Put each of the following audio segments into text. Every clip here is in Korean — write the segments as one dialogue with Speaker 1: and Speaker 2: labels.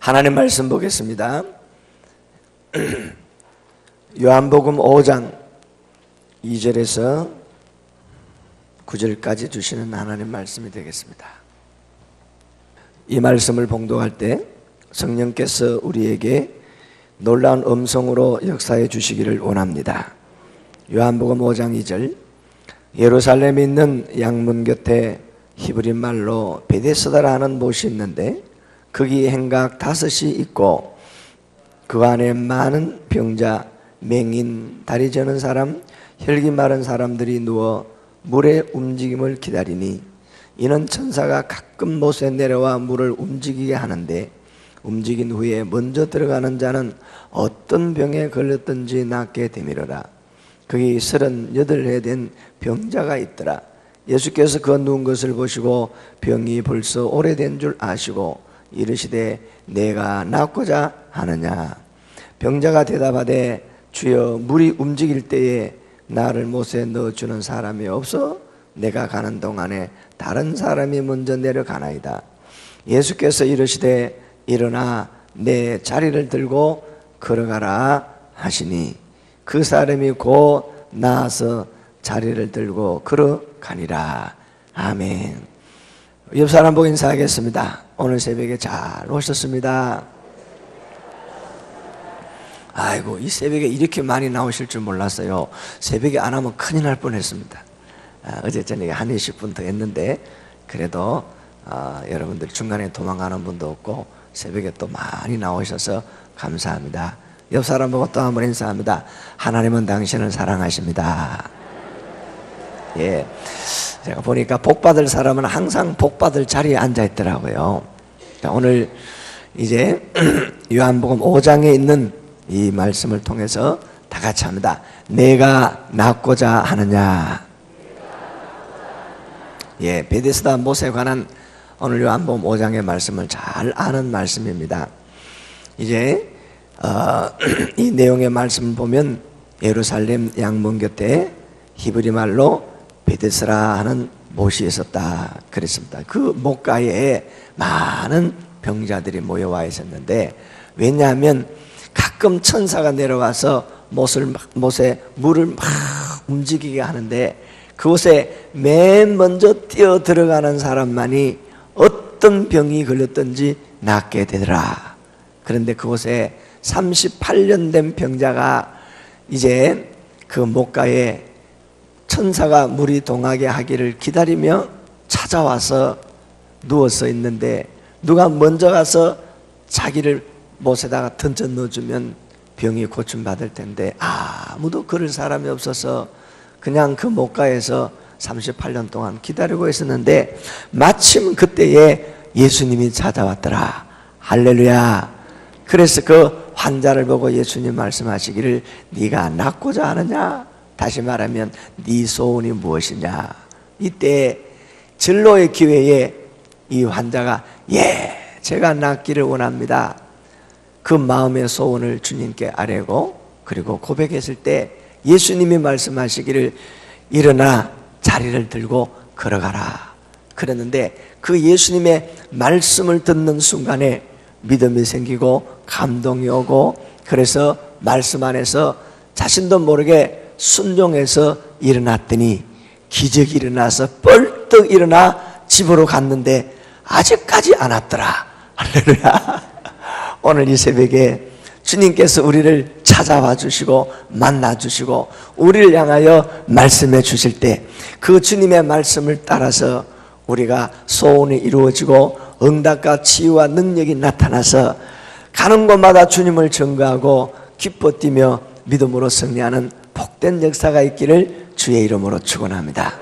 Speaker 1: 하나님 말씀 보겠습니다. 요한복음 5장 2절에서 9절까지 주시는 하나님 말씀이 되겠습니다. 이 말씀을 봉독할 때 성령께서 우리에게 놀라운 음성으로 역사해 주시기를 원합니다. 요한복음 5장 2절, 예루살렘에 있는 양문 곁에 히브리 말로 베데스다라는 못이 있는데 거기 행각 5이 있고 그 안에 많은 병자, 맹인, 다리 저는 사람, 혈기 마른 사람들이 누워 물의 움직임을 기다리니 이는 천사가 가끔 못에 내려와 물을 움직이게 하는데 움직인 후에 먼저 들어가는 자는 어떤 병에 걸렸든지 낫게 되밀어라. 거기 38해 된 병자가 있더라. 예수께서 그 누운 것을 보시고 병이 벌써 오래된 줄 아시고 이르시되 내가 낫고자 하느냐. 병자가 대답하되 주여, 물이 움직일 때에 나를 못에 넣어주는 사람이 없어 내가 가는 동안에 다른 사람이 먼저 내려가나이다. 예수께서 이르시되 일어나 내 자리를 들고 걸어가라 하시니 그 사람이 곧 나아서 자리를 들고 걸어가니라. 아멘. 옆 사람 보고 인사하겠습니다. 오늘 새벽에 잘 오셨습니다. 아이고, 이 새벽에 이렇게 많이 나오실 줄 몰랐어요. 새벽에 안 하면 큰일 날 뻔했습니다. 어제 저녁에 한 20분 더 했는데 그래도 여러분들 중간에 도망가는 분도 없고 새벽에 또 많이 나오셔서 감사합니다. 옆 사람 보고 또 한번 인사합니다. 하나님은 당신을 사랑하십니다. 예, 제가 보니까 복받을 사람은 항상 복받을 자리에 앉아 있더라고요. 오늘 이제 요한복음 5장에 있는 이 말씀을 통해서 다 같이 합니다. 내가 낫고자 하느냐. 예, 베데스다 못에 관한 오늘 요한복음 5장의 말씀을 잘 아는 말씀입니다. 이제 이 내용의 말씀을 보면 예루살렘 양문 곁에 히브리 말로 베데스라 하는 못이 있었다 그랬습니다. 그 못가에 많은 병자들이 모여와 있었는데, 왜냐하면 가끔 천사가 내려와서 못에 물을 막 움직이게 하는데 그곳에 맨 먼저 뛰어 들어가는 사람만이 어떤 병이 걸렸든지 낫게 되더라. 그런데 그곳에 38년 된 병자가 이제 그 못가에 천사가 물이 동하게 하기를 기다리며 찾아와서 누워서 있는데 누가 먼저 가서 자기를 못에다가 던져 넣어주면 병이 고침받을 텐데 아무도 그럴 사람이 없어서 그냥 그 못가에서 38년 동안 기다리고 있었는데 마침 그때에 예수님이 찾아왔더라. 할렐루야. 그래서 그 환자를 보고 예수님 말씀하시기를 네가 낫고자 하느냐? 다시 말하면 네 소원이 무엇이냐? 이때 진로의 기회에 이 환자가 제가 낫기를 원합니다. 그 마음의 소원을 주님께 아뢰고 그리고 고백했을 때 예수님이 말씀하시기를 일어나 자리를 들고 걸어가라 그랬는데 그 예수님의 말씀을 듣는 순간에 믿음이 생기고 감동이 오고 그래서 말씀 안에서 자신도 모르게 순종해서 일어났더니 기적이 일어나서 벌떡 일어나 집으로 갔는데 아직까지 안 왔더라. 할렐루야. 오늘 이 새벽에 주님께서 우리를 찾아와 주시고 만나 주시고 우리를 향하여 말씀해 주실 때 그 주님의 말씀을 따라서 우리가 소원이 이루어지고 응답과 치유와 능력이 나타나서 가는 곳마다 주님을 증거하고 기뻐 뛰며 믿음으로 승리하는 복된 역사가 있기를 주의 이름으로 축원합니다.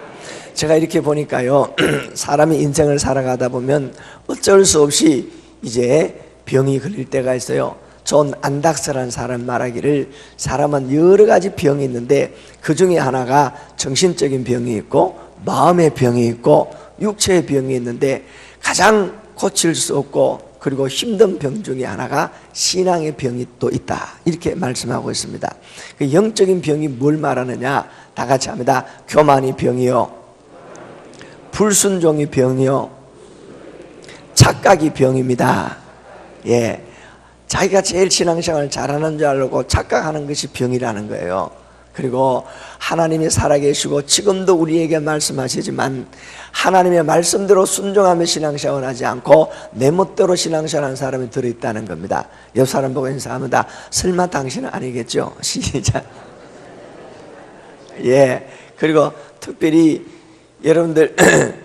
Speaker 1: 제가 이렇게 보니까요, 사람이 인생을 살아가다 보면 어쩔 수 없이 이제 병이 걸릴 때가 있어요. 존 안닥스라는 사람 말하기를 사람은 여러 가지 병이 있는데 그 중에 하나가 정신적인 병이 있고 마음의 병이 있고 육체의 병이 있는데 가장 고칠 수 없고 그리고 힘든 병 중에 하나가 신앙의 병이 또 있다. 이렇게 말씀하고 있습니다. 그 영적인 병이 뭘 말하느냐? 다 같이 합니다. 교만이 병이요, 불순종이 병이요, 착각이 병입니다. 예, 자기가 제일 신앙생활을 잘하는 줄 알고 착각하는 것이 병이라는 거예요. 그리고 하나님이 살아계시고 지금도 우리에게 말씀하시지만 하나님의 말씀대로 순종하며 신앙생활을 하지 않고 내 멋대로 신앙생활하는 사람이 들어있다는 겁니다. 옆 사람 보고 인사합니다. 설마 당신은 아니겠죠? 시작. 예. 그리고 특별히 여러분들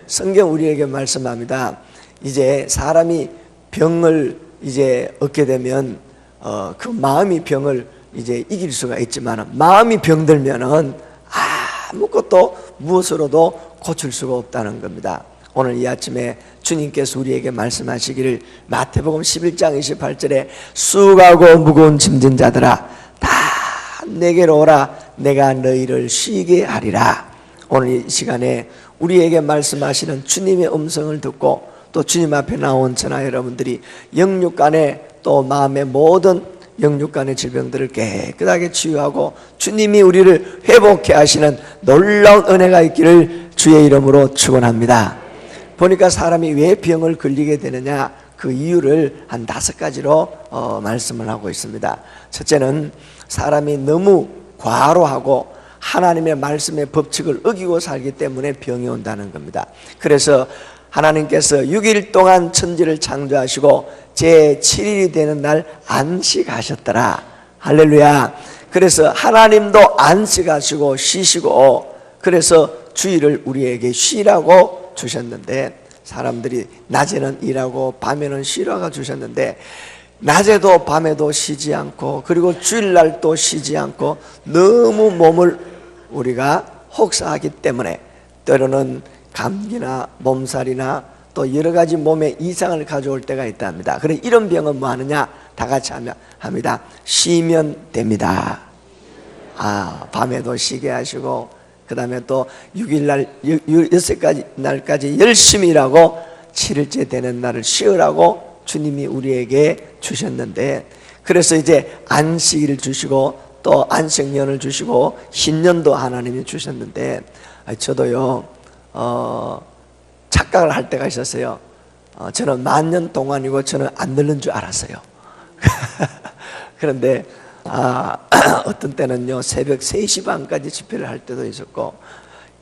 Speaker 1: 성경 우리에게 말씀합니다. 이제 사람이 병을 이제 얻게 되면 그 마음이 병을 이제 이길 수가 있지만 마음이 병들면은 아무것도 무엇으로도 고칠 수가 없다는 겁니다. 오늘 이 아침에 주님께서 우리에게 말씀하시기를 마태복음 11장 28절에 수고하고 무거운 짐진 자들아 다 내게로 오라 내가 너희를 쉬게 하리라. 오늘 이 시간에 우리에게 말씀하시는 주님의 음성을 듣고 또 주님 앞에 나온 저나 여러분들이 영육간에 또 마음의 모든 영육간의 질병들을 깨끗하게 치유하고 주님이 우리를 회복케 하시는 놀라운 은혜가 있기를 주의 이름으로 축원합니다. 보니까 사람이 왜 병을 걸리게 되느냐 그 이유를 한 5가지로 말씀을 하고 있습니다. 첫째는 사람이 너무 과로하고 하나님의 말씀의 법칙을 어기고 살기 때문에 병이 온다는 겁니다. 그래서 하나님께서 6일 동안 천지를 창조하시고 제7일이 되는 날 안식하셨더라. 할렐루야. 그래서 하나님도 안식하시고 쉬시고 그래서 주일을 우리에게 쉬라고 주셨는데 사람들이 낮에는 일하고 밤에는 쉬라고 주셨는데 낮에도 밤에도 쉬지 않고 그리고 주일날도 쉬지 않고 너무 몸을 우리가 혹사하기 때문에 때로는 감기나 몸살이나 또 여러 가지 몸에 이상을 가져올 때가 있답니다. 그래 이런 병은 뭐 하느냐? 다 같이 합니다. 쉬면 됩니다. 밤에도 쉬게 하시고 그 다음에 또 6일날 6가지 날까지 열심히 일하고 7일째 되는 날을 쉬으라고 주님이 우리에게 주셨는데 그래서 이제 안식일을 주시고 또 안식년을 주시고 신년도 하나님이 주셨는데 저도요 착각을 할 때가 있었어요. 저는 만년 동안이고 저는 안 늙는 줄 알았어요. 그런데 어떤 때는요 새벽 3시 반까지 집회를 할 때도 있었고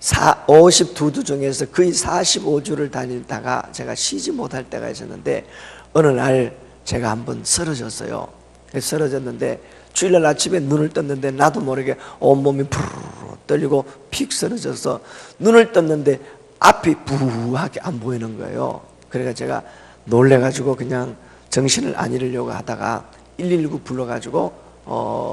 Speaker 1: 52주 중에서 거의 45주를 다니다가 제가 쉬지 못할 때가 있었는데 어느 날 제가 한번 쓰러졌어요. 쓰러졌는데 주일날 아침에 눈을 떴는데 나도 모르게 온몸이 부르르 떨리고 픽 쓰러져서 눈을 떴는데 앞이 부하게 안 보이는 거예요. 그래서 제가 놀래가지고 그냥 정신을 안 잃으려고 하다가 119 불러가지고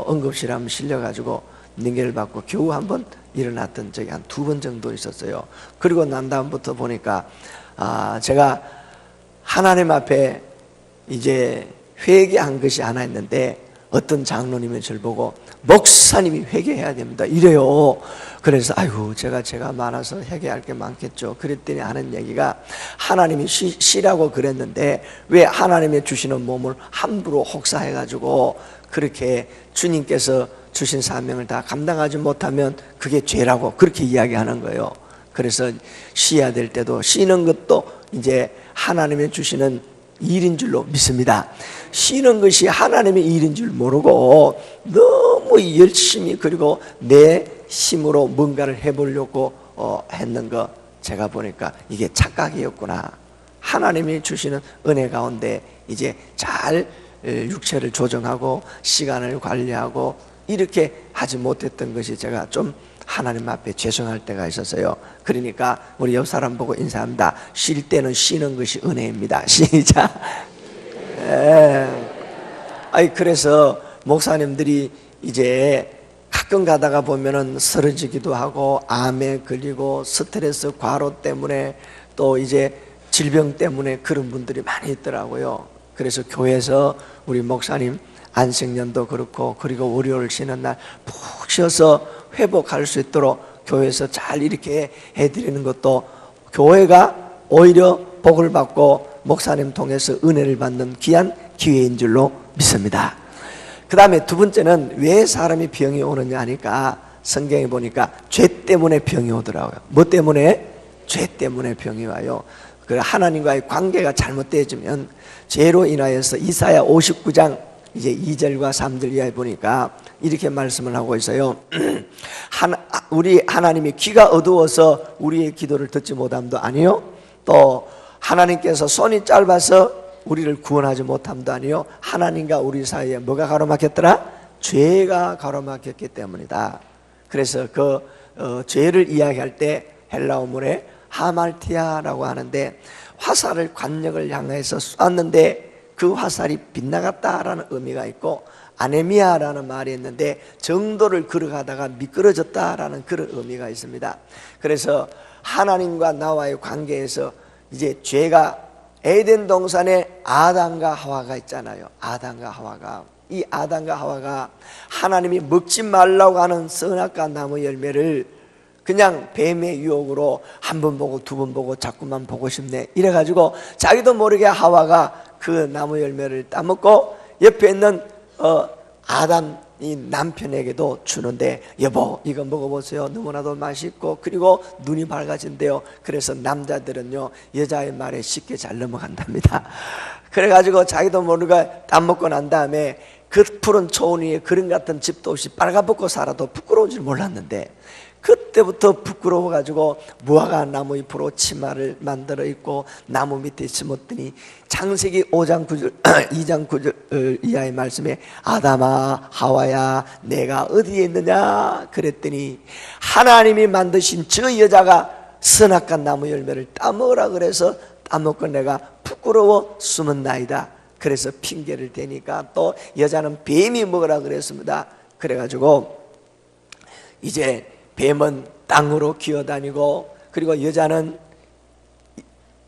Speaker 1: 응급실에 한번 실려가지고 능계를 받고 겨우 한번 일어났던 적이 한 2번 정도 있었어요. 그리고 난 다음부터 보니까 제가 하나님 앞에 이제 회개한 것이 하나 있는데 어떤 장로님이 저를 보고 목사님이 회개해야 됩니다 이래요. 그래서 아이고 제가 많아서 회개할 게 많겠죠. 그랬더니 하는 얘기가 하나님이 쉬라고 그랬는데 왜 하나님이 주시는 몸을 함부로 혹사해가지고 그렇게 주님께서 주신 사명을 다 감당하지 못하면 그게 죄라고 그렇게 이야기하는 거예요. 그래서 쉬어야 될 때도 쉬는 것도 이제 하나님이 주시는 일인 줄로 믿습니다. 쉬는 것이 하나님의 일인 줄 모르고 너무 열심히 그리고 내 힘으로 뭔가를 해보려고 했는 거 제가 보니까 이게 착각이었구나. 하나님이 주시는 은혜 가운데 이제 잘 육체를 조정하고 시간을 관리하고 이렇게 하지 못했던 것이 제가 좀 하나님 앞에 죄송할 때가 있었어요. 그러니까 우리 옆 사람 보고 인사합니다. 쉴 때는 쉬는 것이 은혜입니다. 시작. 그래서 목사님들이 이제 가끔 가다가 보면은 쓰러지기도 하고 암에 걸리고 스트레스 과로 때문에 또 이제 질병 때문에 그런 분들이 많이 있더라고요. 그래서 교회에서 우리 목사님 안식년도 그렇고 그리고 월요일 쉬는 날 푹 쉬어서 회복할 수 있도록 교회에서 잘 이렇게 해드리는 것도 교회가 오히려 복을 받고 목사님 통해서 은혜를 받는 귀한 기회인 줄로 믿습니다. 그 다음에 두 번째는 왜 사람이 병이 오느냐 하니까 성경에 보니까 죄 때문에 병이 오더라고요. 뭐 때문에? 죄 때문에 병이 와요. 그 하나님과의 관계가 잘못되어지면 죄로 인하여서 이사야 59장 이제 2절과 3절 이하에 보니까 이렇게 말씀을 하고 있어요. 우리 하나님이 귀가 어두워서 우리의 기도를 듣지 못함도 아니요, 또 하나님께서 손이 짧아서 우리를 구원하지 못함도 아니요, 하나님과 우리 사이에 뭐가 가로막혔더라? 죄가 가로막혔기 때문이다. 그래서 그 죄를 이야기할 때 헬라어문에 하말티아라고 하는데, 화살을 관역을 향해서 쐈는데 그 화살이 빗나갔다라는 의미가 있고, 아네미아라는 말이 있는데 정도를 걸어가다가 미끄러졌다라는 그런 의미가 있습니다. 그래서 하나님과 나와의 관계에서 이제 죄가, 에덴 동산에 아담과 하와가 있잖아요. 아담과 하와가, 이 아담과 하와가 하나님이 먹지 말라고 하는 선악과 나무 열매를 그냥 뱀의 유혹으로 한 번 보고 두 번 보고 자꾸만 보고 싶네 이래가지고 자기도 모르게 하와가 그 나무 열매를 따먹고 옆에 있는 아담이 남편에게도 주는데, 여보 이거 먹어보세요, 너무나도 맛있고 그리고 눈이 밝아진대요. 그래서 남자들은요 여자의 말에 쉽게 잘 넘어간답니다. 그래가지고 자기도 모르게 따먹고 난 다음에 그 푸른 초원 위에 그림 같은 집도 없이 빨가벗고 살아도 부끄러운 줄 몰랐는데, 그때부터 부끄러워가지고 무화과 나무 잎으로 치마를 만들어 입고 나무 밑에 숨었더니 창세기 5장 9절 2장 9절 이하의 말씀에 아담아 하와야 내가 어디에 있느냐 그랬더니, 하나님이 만드신 저 여자가 선악과 나무 열매를 따먹으라 그래서 따먹고 내가 부끄러워 숨었나이다. 그래서 핑계를 대니까 또 여자는 뱀이 먹으라 그랬습니다. 그래가지고 이제 뱀은 땅으로 기어다니고, 그리고 여자는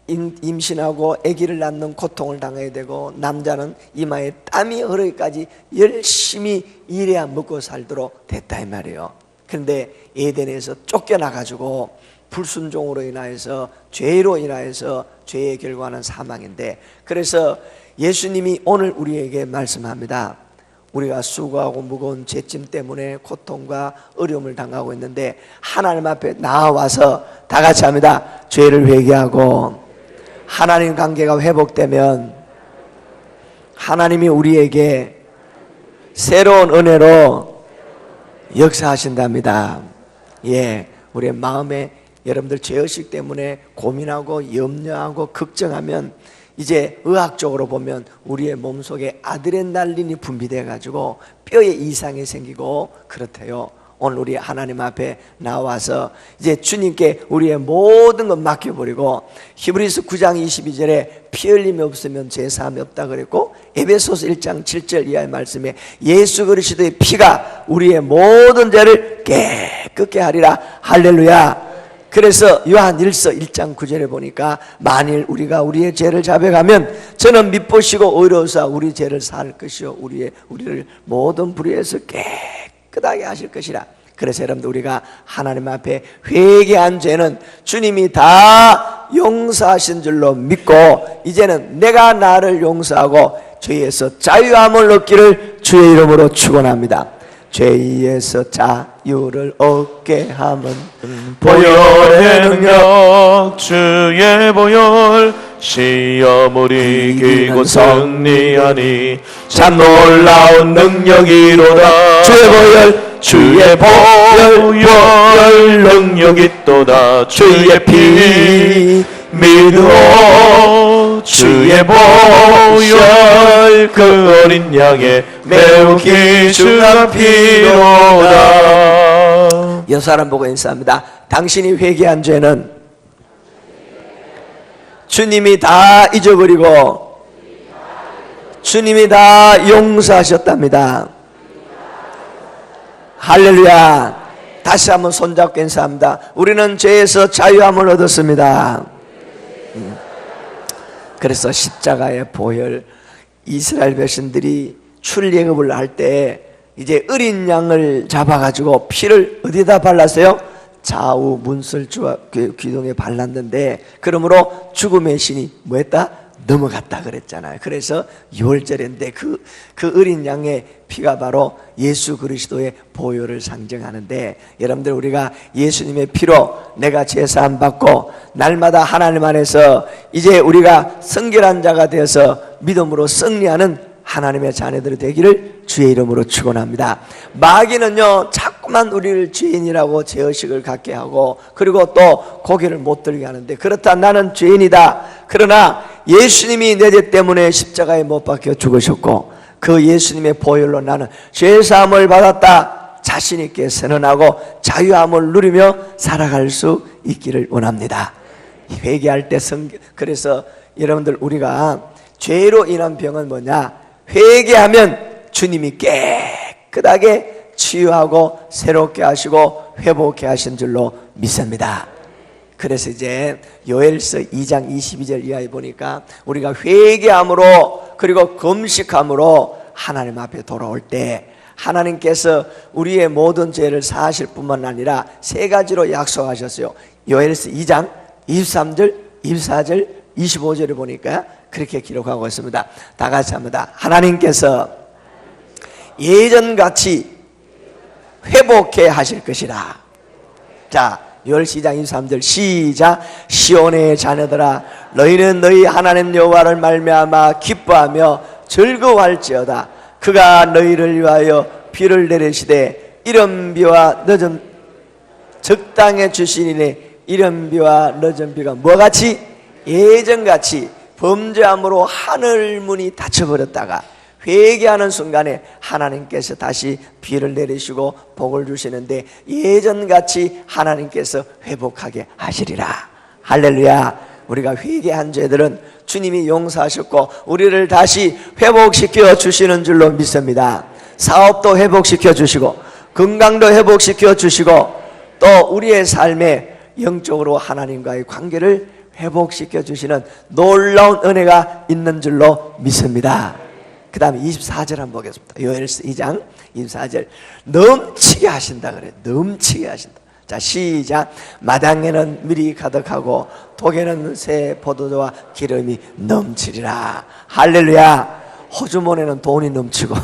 Speaker 1: 임신하고 아기를 낳는 고통을 당해야 되고, 남자는 이마에 땀이 흐르기까지 열심히 일해야 먹고 살도록 됐다 이 말이에요. 그런데 에덴에서 쫓겨나가지고 불순종으로 인하여서, 죄로 인하여서 죄의 결과는 사망인데, 그래서 예수님이 오늘 우리에게 말씀합니다. 우리가 수고하고 무거운 죄짐 때문에 고통과 어려움을 당하고 있는데 하나님 앞에 나와서 다 같이 합니다. 죄를 회개하고 하나님 관계가 회복되면 하나님이 우리에게 새로운 은혜로 역사하신답니다. 예, 우리의 마음에 여러분들 죄의식 때문에 고민하고 염려하고 걱정하면 이제 의학적으로 보면 우리의 몸속에 아드레날린이 분비돼 가지고 뼈에 이상이 생기고 그렇대요. 오늘 우리 하나님 앞에 나와서 이제 주님께 우리의 모든 것 맡겨버리고, 히브리서 9장 22절에 피 흘림이 없으면 죄 사함이 없다 그랬고, 에베소서 1장 7절 이하의 말씀에 예수 그리스도의 피가 우리의 모든 죄를 깨끗게 하리라. 할렐루야. 그래서 요한 1서 1장 9절에 보니까 만일 우리가 우리의 죄를 자백하면 저는 미쁘시고 의로우사 우리 죄를 사할 것이요 우리를 모든 불의에서 깨끗하게 하실 것이라. 그래서 여러분들 우리가 하나님 앞에 회개한 죄는 주님이 다 용서하신 줄로 믿고, 이제는 내가 나를 용서하고 죄에서 자유함을 얻기를 주의 이름으로 축원합니다. 죄에서 자유를 얻게 함은
Speaker 2: 보혈의 능력, 주의 보혈, 시험을 이기고 승리하니 참 놀라운 능력이로다. 주의 보혈 능력이 있도다. 주의 피 믿어. 주의 보혈 그 어린 양의 매우 귀중한 피로다.
Speaker 1: 여섯 사람 보고 인사합니다. 당신이 회개한 죄는 주님이 다 잊어버리고 주님이 다 용서하셨답니다. 할렐루야. 다시 한번 손잡고 인사합니다. 우리는 죄에서 자유함을 얻었습니다. 그래서 십자가의 보혈, 이스라엘 백성들이 출애굽을 할 때 이제 어린 양을 잡아가지고 피를 어디다 발랐어요? 좌우 문설주와 귀동에 발랐는데, 그러므로 죽음의 신이 뭐했다? 넘어갔다 그랬잖아요. 그래서 6월절인데 그 어린 양의 피가 바로 예수 그리스도의 보혈을 상징하는데, 여러분들 우리가 예수님의 피로 내가 제사함 받고 날마다 하나님 안에서 이제 우리가 성결한 자가 되어서 믿음으로 승리하는 하나님의 자녀들이 되기를 주의 이름으로 축원합니다. 마귀는요 자꾸만 우리를 죄인이라고 죄의식을 갖게 하고, 그리고 또 고개를 못 들게 하는데, 그렇다 나는 죄인이다, 그러나 예수님이 내 죄 때문에 십자가에 못 박혀 죽으셨고 그 예수님의 보혈로 나는 죄사함을 받았다 자신 있게 선언하고 자유함을 누리며 살아갈 수 있기를 원합니다. 회개할 때 그래서 여러분들, 우리가 죄로 인한 병은 뭐냐? 회개하면 주님이 깨끗하게 치유하고 새롭게 하시고 회복해 하신 줄로 믿습니다. 그래서 이제 요엘서 2장 22절 이하에 보니까 우리가 회개함으로 그리고 금식함으로 하나님 앞에 돌아올 때 하나님께서 우리의 모든 죄를 사하실 뿐만 아니라 세 가지로 약속하셨어요. 요엘서 2장 23절, 24절, 25절을 보니까 그렇게 기록하고 있습니다. 다 같이 합니다. 하나님께서 예전같이 회복해 하실 것이라. 자, 요엘서 2장 23절 시작. 시온의 자녀들아, 너희는 너희 하나님 여호와를 말미암아 기뻐하며 즐거워할지어다. 그가 너희를 위하여 비를 내리시되 이른 비와 늦은 적당히 주시니 이른 비와 늦은 비가 뭐같이? 예전같이 범죄함으로 하늘 문이 닫혀버렸다가 회개하는 순간에 하나님께서 다시 비를 내리시고 복을 주시는데 예전같이 하나님께서 회복하게 하시리라. 할렐루야. 우리가 회개한 죄들은 주님이 용서하셨고 우리를 다시 회복시켜 주시는 줄로 믿습니다. 사업도 회복시켜 주시고 건강도 회복시켜 주시고 또 우리의 삶에 영적으로 하나님과의 관계를 회복시켜 주시는 놀라운 은혜가 있는 줄로 믿습니다. 그 다음에 24절 한번 보겠습니다. 요엘서 2장 24절 넘치게 하신다 그래요. 넘치게 하신다. 자, 시작. 마당에는 밀이 가득하고 독에는 새 포도주와 기름이 넘치리라. 할렐루야. 호주머니에는 돈이 넘치고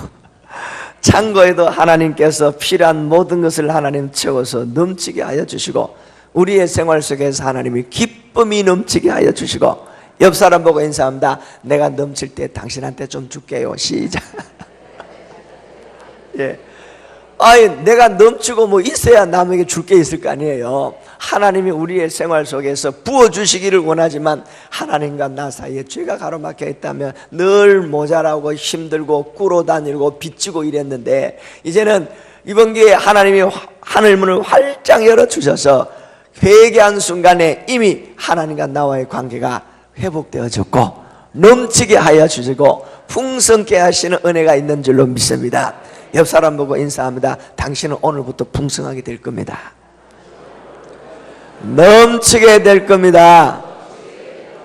Speaker 1: 창고에도 하나님께서 필요한 모든 것을 하나님 채워서 넘치게 하여 주시고 우리의 생활 속에서 하나님이 기쁨이 넘치게 하여 주시고 옆 사람 보고 인사합니다. 내가 넘칠 때 당신한테 좀 줄게요. 시작. 예. 아니, 내가 넘치고 뭐 있어야 남에게 줄 게 있을 거 아니에요. 하나님이 우리의 생활 속에서 부어주시기를 원하지만 하나님과 나 사이에 죄가 가로막혀 있다면 늘 모자라고 힘들고 꿇어다니고 빚지고 이랬는데 이제는 이번 기회에 하나님이 하늘문을 활짝 열어주셔서 회개한 순간에 이미 하나님과 나와의 관계가 회복되어졌고 넘치게 하여 주시고 풍성케 하시는 은혜가 있는 줄로 믿습니다. 옆 사람 보고 인사합니다. 당신은 오늘부터 풍성하게 될 겁니다. 넘치게 될 겁니다.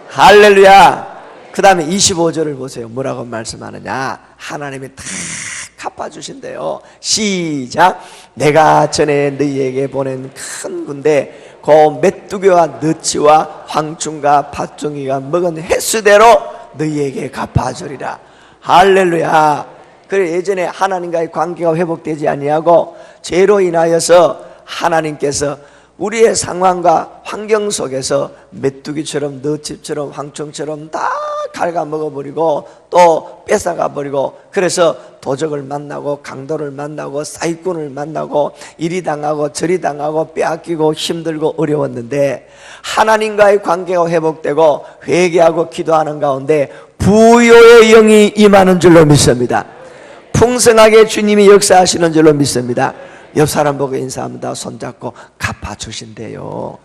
Speaker 1: 할렐루야. 그 다음에 25절을 보세요. 뭐라고 말씀하느냐. 하나님이 다 갚아주신대요. 시작. 내가 전에 너희에게 보낸 큰 군대 그 메뚜기와 너치와 황충과 팥종이가 먹은 횟수대로 너희에게 갚아주리라. 할렐루야. 그래, 예전에 하나님과의 관계가 회복되지 아니하고 죄로 인하여서 하나님께서 우리의 상황과 환경 속에서 메뚜기처럼 너치처럼 황충처럼 다 갉아먹어버리고 또 뺏어가버리고 그래서 도적을 만나고 강도를 만나고 사기꾼을 만나고 이리 당하고 저리 당하고 빼앗기고 힘들고 어려웠는데 하나님과의 관계가 회복되고 회개하고 기도하는 가운데 부요의 영이 임하는 줄로 믿습니다. 풍성하게 주님이 역사하시는 줄로 믿습니다. 옆 사람 보고 인사합니다. 손잡고 갚아주신대요.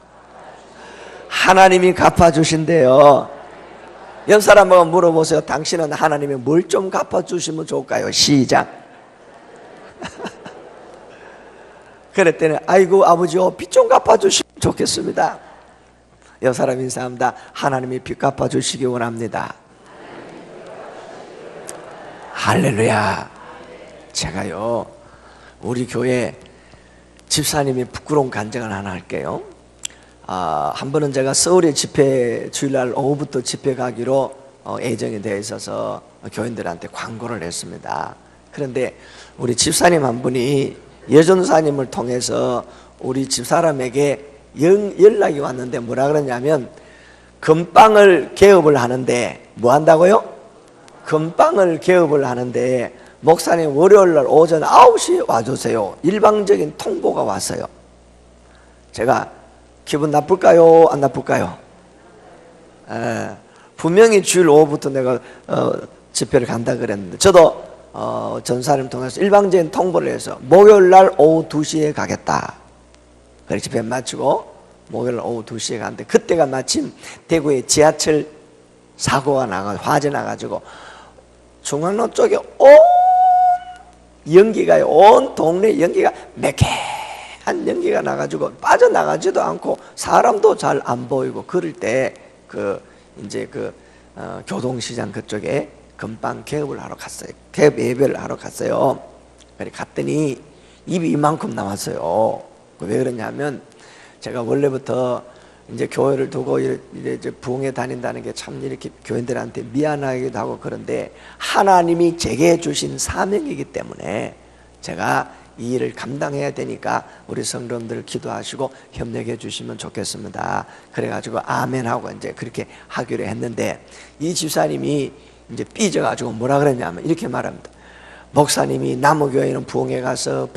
Speaker 1: 하나님이 갚아주신대요. 옆 사람 보고 물어보세요. 당신은 하나님이 뭘 좀 갚아주시면 좋을까요? 시작. 그랬더니 아이고 아버지요, 빚 좀 갚아주시면 좋겠습니다. 옆 사람 인사합니다. 하나님이 빚 갚아주시기 원합니다. 할렐루야. 제가요 우리 교회 집사님이 부끄러운 간증을 하나 할게요. 한 번은 제가 서울에 집회 주일날 오후부터 집회 가기로 예정이 되어 있어서 교인들한테 광고를 했습니다. 그런데 우리 집사님 한 분이 여전사님을 통해서 우리 집사람에게 연락이 왔는데 뭐라 그러냐면 금빵을 개업을 하는데 뭐 한다고요? 금방을 개업을 하는데 목사님 월요일날 오전 9시에 와주세요. 일방적인 통보가 왔어요. 제가 기분 나쁠까요? 안 나쁠까요? 분명히 주일 오후부터 내가 집회를 간다 그랬는데 저도 전사님 통해서 일방적인 통보를 해서 목요일날 오후 2시에 가겠다. 그래서 집회 마치고 목요일 오후 2시에 갔는데 그때가 마침 대구에 지하철 사고가 화재 나가지고 중앙로 쪽에 온 연기가요, 온 동네 연기가 매캐한 연기가 나가지고 빠져나가지도 않고 사람도 잘 안 보이고 그럴 때 교동시장 그쪽에 금방 개업을 하러 갔어요. 개업 예배를 하러 갔어요. 그래 갔더니 입이 이만큼 나왔어요. 왜 그러냐면 제가 원래부터 이제 교회를 두고 이제 부흥회 다닌다는 게 참 이렇게 교인들한테 미안하기도 하고 그런데 하나님이 제게 주신 사명이기 때문에 제가 이 일을 감당해야 되니까 우리 성도님들 기도하시고 협력해 주시면 좋겠습니다. 그래가지고 아멘하고 이제 그렇게 하기로 했는데 이 집사님이 이제 삐져가지고 뭐라 그랬냐면 이렇게 말합니다. 목사님이 남의 부흥회 가서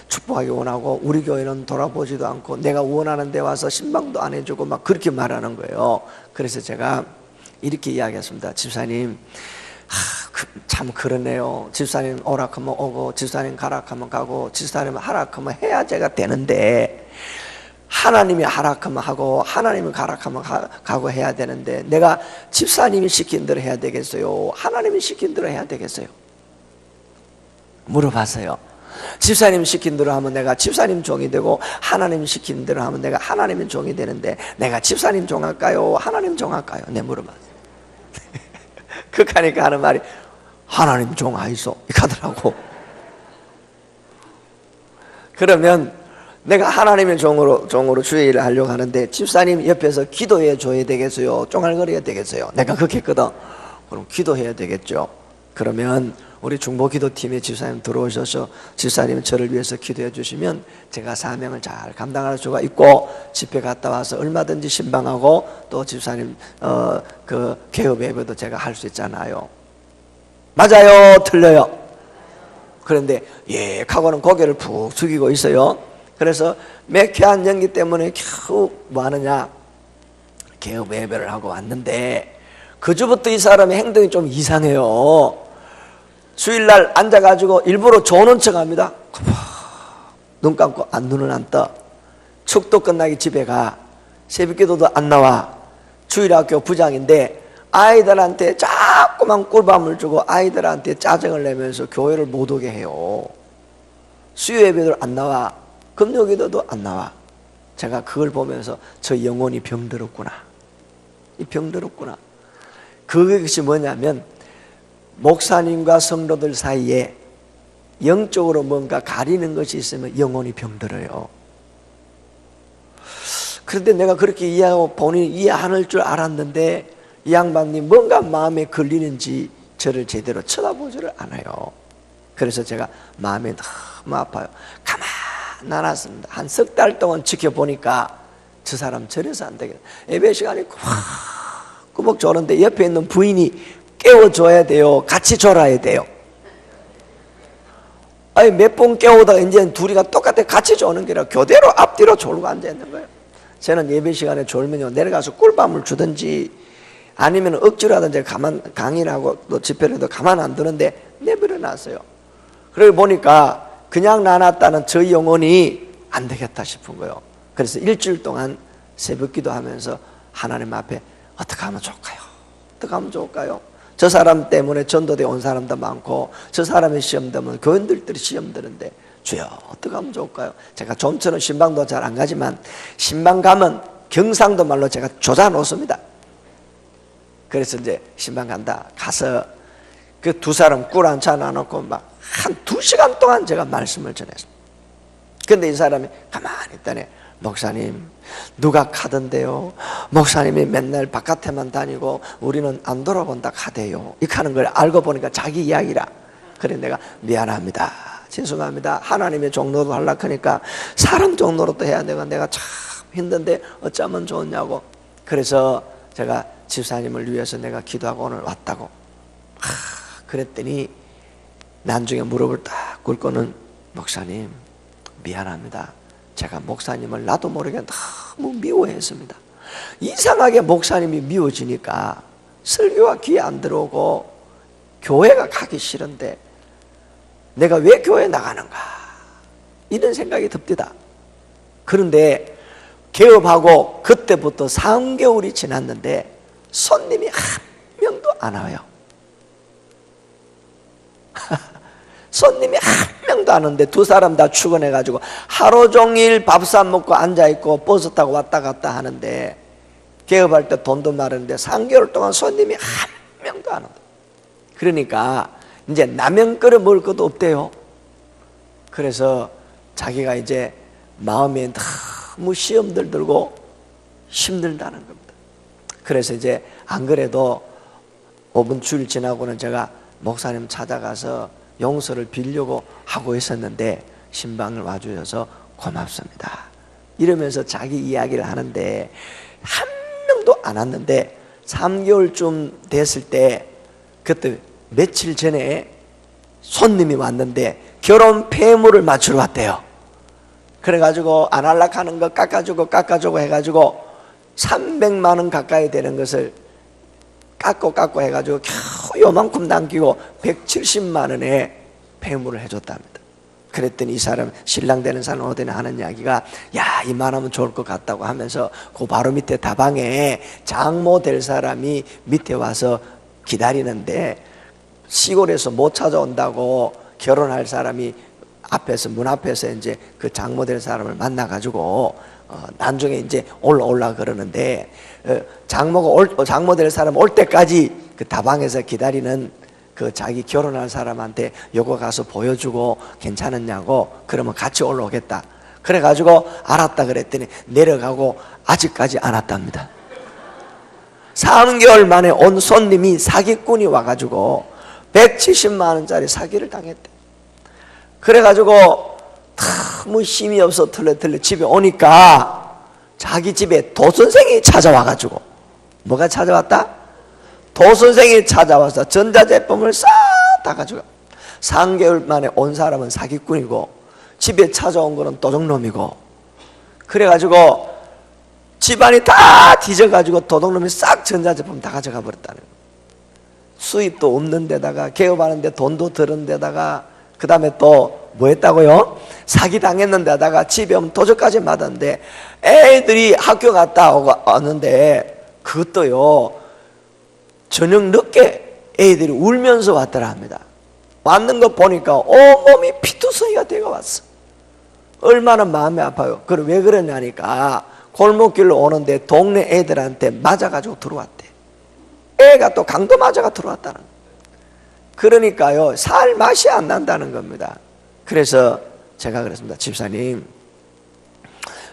Speaker 1: 축복하기 원하고 우리 교회는 돌아보지도 않고 내가 원하는 데 와서 신방도 안 해주고 막 그렇게 말하는 거예요. 그래서 제가 이렇게 이야기했습니다. 집사님 참 그러네요. 집사님 오락하면 오고 집사님 가락하면 가고 집사님 하락하면 해야 제가 되는데 하나님이 하락하면 하고 하나님이 가락하면 가고 해야 되는데 내가 집사님이 시킨 대로 해야 되겠어요? 하나님이 시킨 대로 해야 되겠어요? 물어봤어요. 집사님 시킨 대로 하면 내가 집사님 종이 되고 하나님 시킨 대로 하면 내가 하나님의 종이 되는데 내가 집사님 종할까요? 하나님 종할까요? 네, 물어봤어요. 그러니까 하는 말이 하나님 종 아이소 이렇게 하더라고. 그러면 내가 하나님의 종으로 주의 일을 하려고 하는데 집사님 옆에서 기도해 줘야 되겠어요? 쫑알거려야 되겠어요? 내가 그렇게 했거든. 그럼 기도해야 되겠죠. 그러면 우리 중보기도팀에 집사님 들어오셔서 집사님 저를 위해서 기도해 주시면 제가 사명을 잘 감당할 수가 있고 집회 갔다 와서 얼마든지 신방하고 또 집사님 그 개업 예배도 제가 할 수 있잖아요. 맞아요? 틀려요? 그런데 예 하고는 고개를 푹 숙이고 있어요. 그래서 매캐한 연기 때문에 겨우 뭐 하느냐 개업 예배를 하고 왔는데 그주부터 이 사람의 행동이 좀 이상해요. 주일날 앉아가지고 일부러 조는 척 합니다. 눈 감고 눈은 안 떠. 축도 끝나기 집에 가. 새벽기도도 안 나와. 주일학교 부장인데 아이들한테 자꾸만 꿀밤을 주고 아이들한테 짜증을 내면서 교회를 못 오게 해요. 수요예배도 안 나와. 금요기도도 안 나와. 제가 그걸 보면서 저 영혼이 병들었구나. 이 병들었구나. 그것이 뭐냐면 목사님과 성도들 사이에 영적으로 뭔가 가리는 것이 있으면 영혼이 병들어요. 그런데 내가 그렇게 이해하고 본인이 이해하는 줄 알았는데 이 양반이 뭔가 마음에 걸리는지 저를 제대로 쳐다보지를 않아요. 그래서 제가 마음이 너무 아파요. 가만 놔놨습니다. 한 석 달 동안 지켜보니까 저 사람 저래서 안 되겠다. 예배 시간에 꾸벅 조는데 옆에 있는 부인이 깨워줘야 돼요? 같이 졸아야 돼요? 아니 몇 번 깨우다가 이제 둘이가 똑같아 같이 조는 게 아니라 교대로 앞뒤로 졸고 앉아있는 거예요. 저는 예배 시간에 졸면요 내려가서 꿀밤을 주든지 아니면 억지로 하든지 강의라고 또 집회를 해도 가만 안 두는데 내버려 놨어요. 그러고 보니까 그냥 놔놨다는 저 영혼이 안 되겠다 싶은 거예요. 그래서 일주일 동안 새벽 기도하면서 하나님 앞에 어떻게 하면 좋을까요? 어떻게 하면 좋을까요? 저 사람 때문에 전도대 온 사람도 많고 저 사람이 시험 되면 교인들이 시험 드는데 주여 어떻게 하면 좋을까요? 제가 좀처럼 신방도 잘 안 가지만 신방 가면 경상도 말로 제가 조자 놓습니다. 그래서 이제 신방 간다 가서 그 두 사람 꿀 한 차 나눠놓고 막 한 2시간 동안 제가 말씀을 전했습니다. 근데 이 사람이 가만히 있다네. 목사님 누가 가던데요? 목사님이 맨날 바깥에만 다니고 우리는 안 돌아본다 가대요. 이렇게 하는 걸 알고 보니까 자기 이야기라. 그래 내가 미안합니다. 죄송합니다. 하나님의 종로도 하려고 하니까 사람 종로도 해야 되고 내가 참 힘든데 어쩌면 좋냐고. 그래서 제가 집사님을 위해서 내가 기도하고 오늘 왔다고. 그랬더니 나중에 무릎을 딱 꿇고는 목사님 미안합니다. 제가 목사님을 나도 모르게 너무 미워했습니다. 이상하게 목사님이 미워지니까 설교가 귀에 안 들어오고 교회가 가기 싫은데 내가 왜 교회 나가는가 이런 생각이 듭니다. 그런데 개업하고 그때부터 3개월이 지났는데 손님이 한 명도 안 와요. 손님이 한 명도 안 오는데 두 사람 다 출근해가지고 하루 종일 밥상 먹고 앉아있고 버스 타고 왔다 갔다 하는데 개업할 때 돈도 마르는데 3개월 동안 손님이 한 명도 안 온다. 그러니까 이제 라면 끓여 먹을 것도 없대요. 그래서 자기가 이제 마음에 너무 시험들 들고 힘들다는 겁니다. 그래서 이제 안 그래도 5분 주일 지나고는 제가 목사님 찾아가서 용서를 빌려고 하고 있었는데 신방을 와주셔서 고맙습니다 이러면서 자기 이야기를 하는데 한 명도 안 왔는데 3개월쯤 됐을 때 그때 며칠 전에 손님이 왔는데 결혼 폐물을 맞추러 왔대요. 그래가지고 안 할락 하는 거 깎아주고 해가지고 300만 원 가까이 되는 것을 깎고 해가지고 겨우 요만큼 남기고 170만 원에 폐물을 해줬답니다. 그랬더니 이 사람 신랑 되는 사람 오더니 하는 이야기가 야 이만하면 좋을 것 같다고 하면서 그 바로 밑에 다방에 장모 될 사람이 밑에 와서 기다리는데 시골에서 못 찾아온다고 결혼할 사람이 앞에서 문 앞에서 이제 그 장모 될 사람을 만나가지고 나중에 이제 올라 그러는데 장모 될 사람 올 때까지 그 다방에서 기다리는 그 자기 결혼할 사람한테 요거 가서 보여주고 괜찮았냐고 그러면 같이 올라오겠다. 그래가지고 알았다 그랬더니 내려가고 아직까지 안 왔답니다. 3개월 만에 온 손님이 사기꾼이 와가지고 170만 원짜리 사기를 당했대. 그래가지고 너무 힘이 없어 털레 집에 오니까 자기 집에 도선생이 찾아와가지고 뭐가 찾아왔다? 도선생이 찾아와서 전자제품을 싹 다 가져가. 3개월 만에 온 사람은 사기꾼이고 집에 찾아온 거는 도둑놈이고 그래가지고 집안이 다 뒤져가지고 도둑놈이 싹 전자제품 다 가져가 버렸다는 거예요. 수입도 없는 데다가 개업하는데 돈도 들은 데다가 그 다음에 또 뭐 했다고요? 사기 당했는 데다가 집에 오면 도적까지 맞았는데 애들이 학교 갔다 왔는데 그것도요 저녁 늦게 애들이 울면서 왔더라 합니다. 왔는 거 보니까 온몸이 피투성이가 되어 왔어. 얼마나 마음이 아파요. 그럼 왜 그러냐니까 골목길로 오는데 동네 애들한테 맞아가지고 들어왔대. 애가 또 강도 맞아가 들어왔다는 거예요. 그러니까요 살 맛이 안 난다는 겁니다. 그래서 제가 그랬습니다. 집사님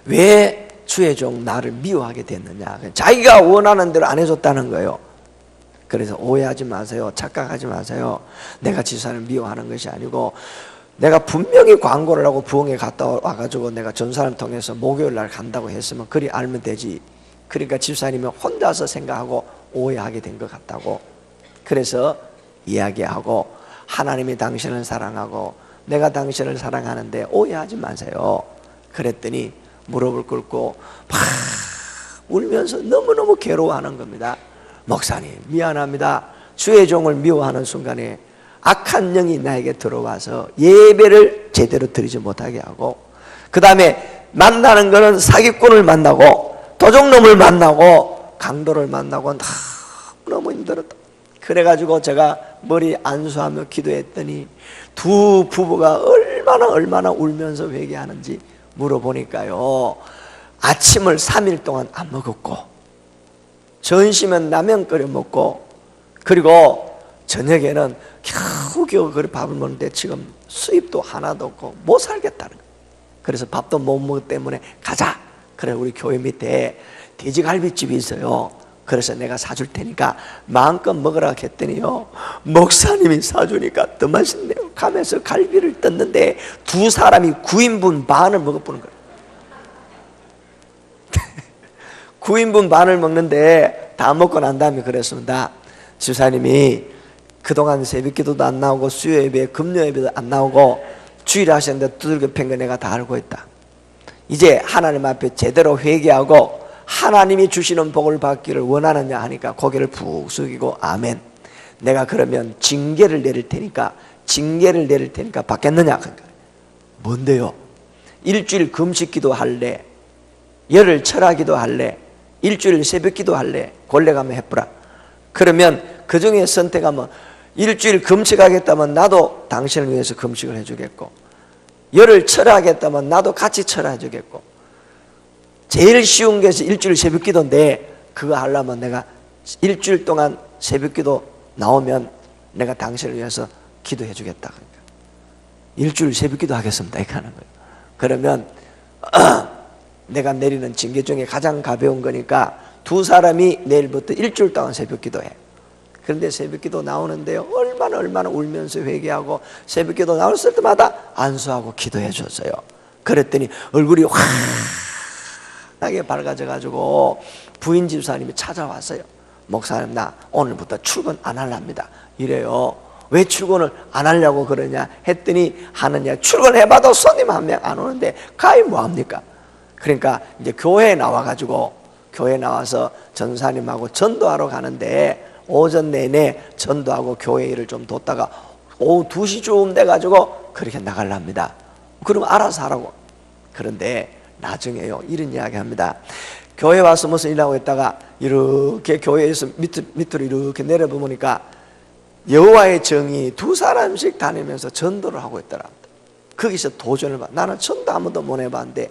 Speaker 1: 왜 주의 종 나를 미워하게 됐느냐. 자기가 원하는 대로 안 해줬다는 거예요. 그래서 오해하지 마세요. 착각하지 마세요. 내가 집사를 미워하는 것이 아니고 내가 분명히 광고를 하고 부흥에 갔다 와가지고 내가 전사를 통해서 목요일 날 간다고 했으면 그리 알면 되지. 그러니까 집사님은 혼자서 생각하고 오해하게 된 것 같다고. 그래서 이야기하고 하나님이 당신을 사랑하고 내가 당신을 사랑하는데 오해하지 마세요. 그랬더니 무릎을 꿇고 막 울면서 너무너무 괴로워하는 겁니다. 목사님 미안합니다. 주의 종을 미워하는 순간에 악한 영이 나에게 들어와서 예배를 제대로 드리지 못하게 하고 그 다음에 만나는 거는 사기꾼을 만나고 도둑놈을 만나고 강도를 만나고 너무 힘들었다. 그래가지고 제가 머리 안수하며 기도했더니 두 부부가 얼마나 울면서 회개하는지 물어보니까요 아침을 3일 동안 안 먹었고 점심은 라면 끓여 먹고 그리고 저녁에는 겨우겨우 그래 밥을 먹는데 지금 수입도 하나도 없고 못 살겠다는 거예요. 그래서 밥도 못 먹기 때문에 가자. 그래 우리 교회 밑에 돼지갈비집이 있어요. 그래서 내가 사줄 테니까 마음껏 먹으라 했더니요 목사님이 사주니까 더 맛있네요. 가면서 갈비를 떴는데 두 사람이 9인분 반을 먹어보는 거예요. 9인분 반을 먹는데 다 먹고 난 다음에 그랬습니다. 집사님이 그동안 새벽기도도 안 나오고 수요예배, 금요예배도 안 나오고 주일 하셨는데 두들겨 팬 거 내가 다 알고 있다. 이제 하나님 앞에 제대로 회개하고 하나님이 주시는 복을 받기를 원하느냐 하니까 고개를 푹 숙이고 아멘. 내가 그러면 징계를 내릴 테니까 받겠느냐. 그러니까 뭔데요? 일주일 금식기도 할래? 열흘 철학기도 할래? 일주일 새벽기도 할래? 골래 가면 해보라. 그러면 그 중에 선택하면 일주일 금식하겠다면 나도 당신을 위해서 금식을 해주겠고, 열흘 철학하겠다면 나도 같이 철학해주겠고, 제일 쉬운 게 일주일 새벽기도인데 그거 하려면 내가 일주일 동안 새벽기도 나오면 내가 당신을 위해서 기도해 주겠다. 그러니까 일주일 새벽기도 하겠습니다 이렇게 하는 거예요. 그러면 내가 내리는 징계 중에 가장 가벼운 거니까 두 사람이 내일부터 일주일 동안 새벽기도 해. 그런데 새벽기도 나오는데요, 얼마나 울면서 회개하고 새벽기도 나왔을 때마다 안수하고 기도해 줬어요. 그랬더니 얼굴이 환하게 밝아져가지고 부인 집사님이 찾아왔어요. 목사님, 나 오늘부터 출근 안 하랍니다. 이래요. 왜 출근을 안 하려고 그러냐 했더니 하느냐, 출근해봐도 손님 한 명 안 오는데 가히 뭐합니까? 그러니까 이제 교회에 나와가지고, 교회에 나와서 전사님하고 전도하러 가는데 오전 내내 전도하고 교회 일을 좀 돕다가 오후 2시쯤 돼가지고 그렇게 나가랍니다. 그럼 알아서 하라고. 그런데 나중에요, 이런 이야기 합니다. 교회 와서 무슨 일하고 있다가 이렇게 교회에서 밑으로 이렇게 내려보니까 여호와의 정이 두 사람씩 다니면서 전도를 하고 있더랍니다. 거기서 도전을 받. 나는 전도 한 번도 못 해봤는데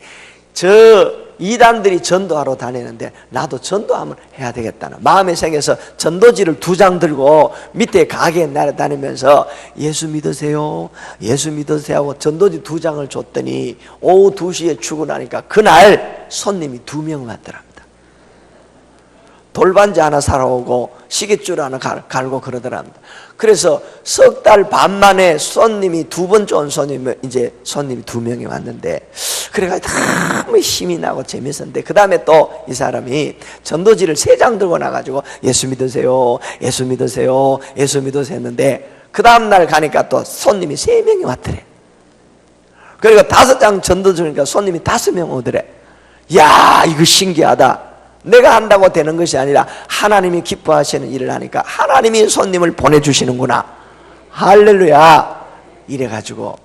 Speaker 1: 저 이단들이 전도하러 다니는데 나도 전도 한번 해야 되겠다는 마음이 생겨서 전도지를 2장 들고 밑에 가게에 날아다니면서 예수 믿으세요, 예수 믿으세요 하고 전도지 2장을 줬더니 오후 2시에 출근하니까 그날 손님이 2명 왔더랍니다. 돌반지 하나 사러 오고 시계줄 하나 갈고 그러더랍니다. 그래서 석 달 반 만에 손님이 2번째 온 손님이 이제 손님이 2명이 왔는데, 그래가지고 너무 힘이 나고 재밌었는데 그 다음에 또 이 사람이 전도지를 3장 들고 나가지고 예수 믿으세요, 예수 믿으세요, 예수 믿으세요 했는데 그 다음날 가니까 또 손님이 3명이 왔더래. 그리고 5장 전도지니까 손님이 5명 오더래. 야, 이거 신기하다. 내가 한다고 되는 것이 아니라 하나님이 기뻐하시는 일을 하니까 하나님이 손님을 보내주시는구나. 할렐루야. 이래가지고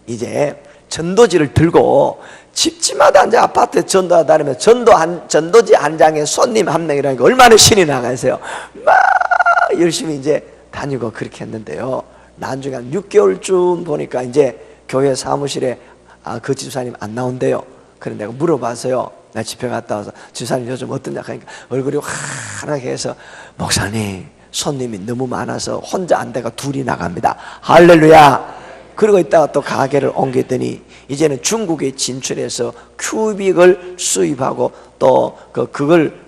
Speaker 1: 이제 전도지를 들고 집집마다 이제 아파트에 전도하다 다니면 전도지 한 장에 손님 1명이라니까 얼마나 신이 나가세요. 막 열심히 이제 다니고 그렇게 했는데요, 나중에 한 6개월쯤 보니까 이제 교회 사무실에 그 집사님 안 나온대요. 그래서 내가 물어봤어요. 나 집에 갔다 와서 집사님 요즘 어떠냐 하니까 얼굴이 환하게 해서 목사님, 손님이 너무 많아서 혼자 안 돼가 둘이 나갑니다. 할렐루야. 그러고 있다가 또 가게를 옮겼더니 이제는 중국에 진출해서 큐빅을 수입하고 또 그걸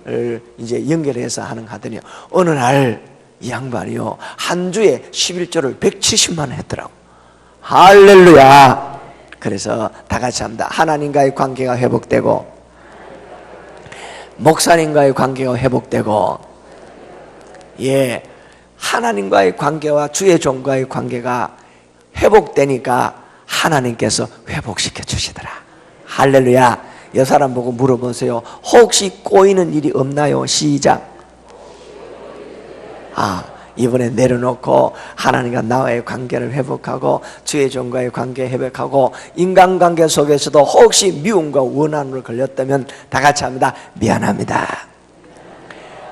Speaker 1: 이제 연결해서 하는 거 하더니 어느 날 이 양반이요, 한 주에 11조를 170만 원 했더라고. 할렐루야. 그래서 다 같이 합니다. 하나님과의 관계가 회복되고, 목사님과의 관계가 회복되고, 예, 하나님과의 관계와 주의 종과의 관계가 회복되니까 하나님께서 회복시켜 주시더라. 할렐루야. 여 사람 보고 물어보세요. 혹시 꼬이는 일이 없나요? 시작. 이번에 내려놓고 하나님과 나와의 관계를 회복하고 주의 종과의 관계 회복하고 인간관계 속에서도 혹시 미움과 원한으로 걸렸다면 다 같이 합니다. 미안합니다.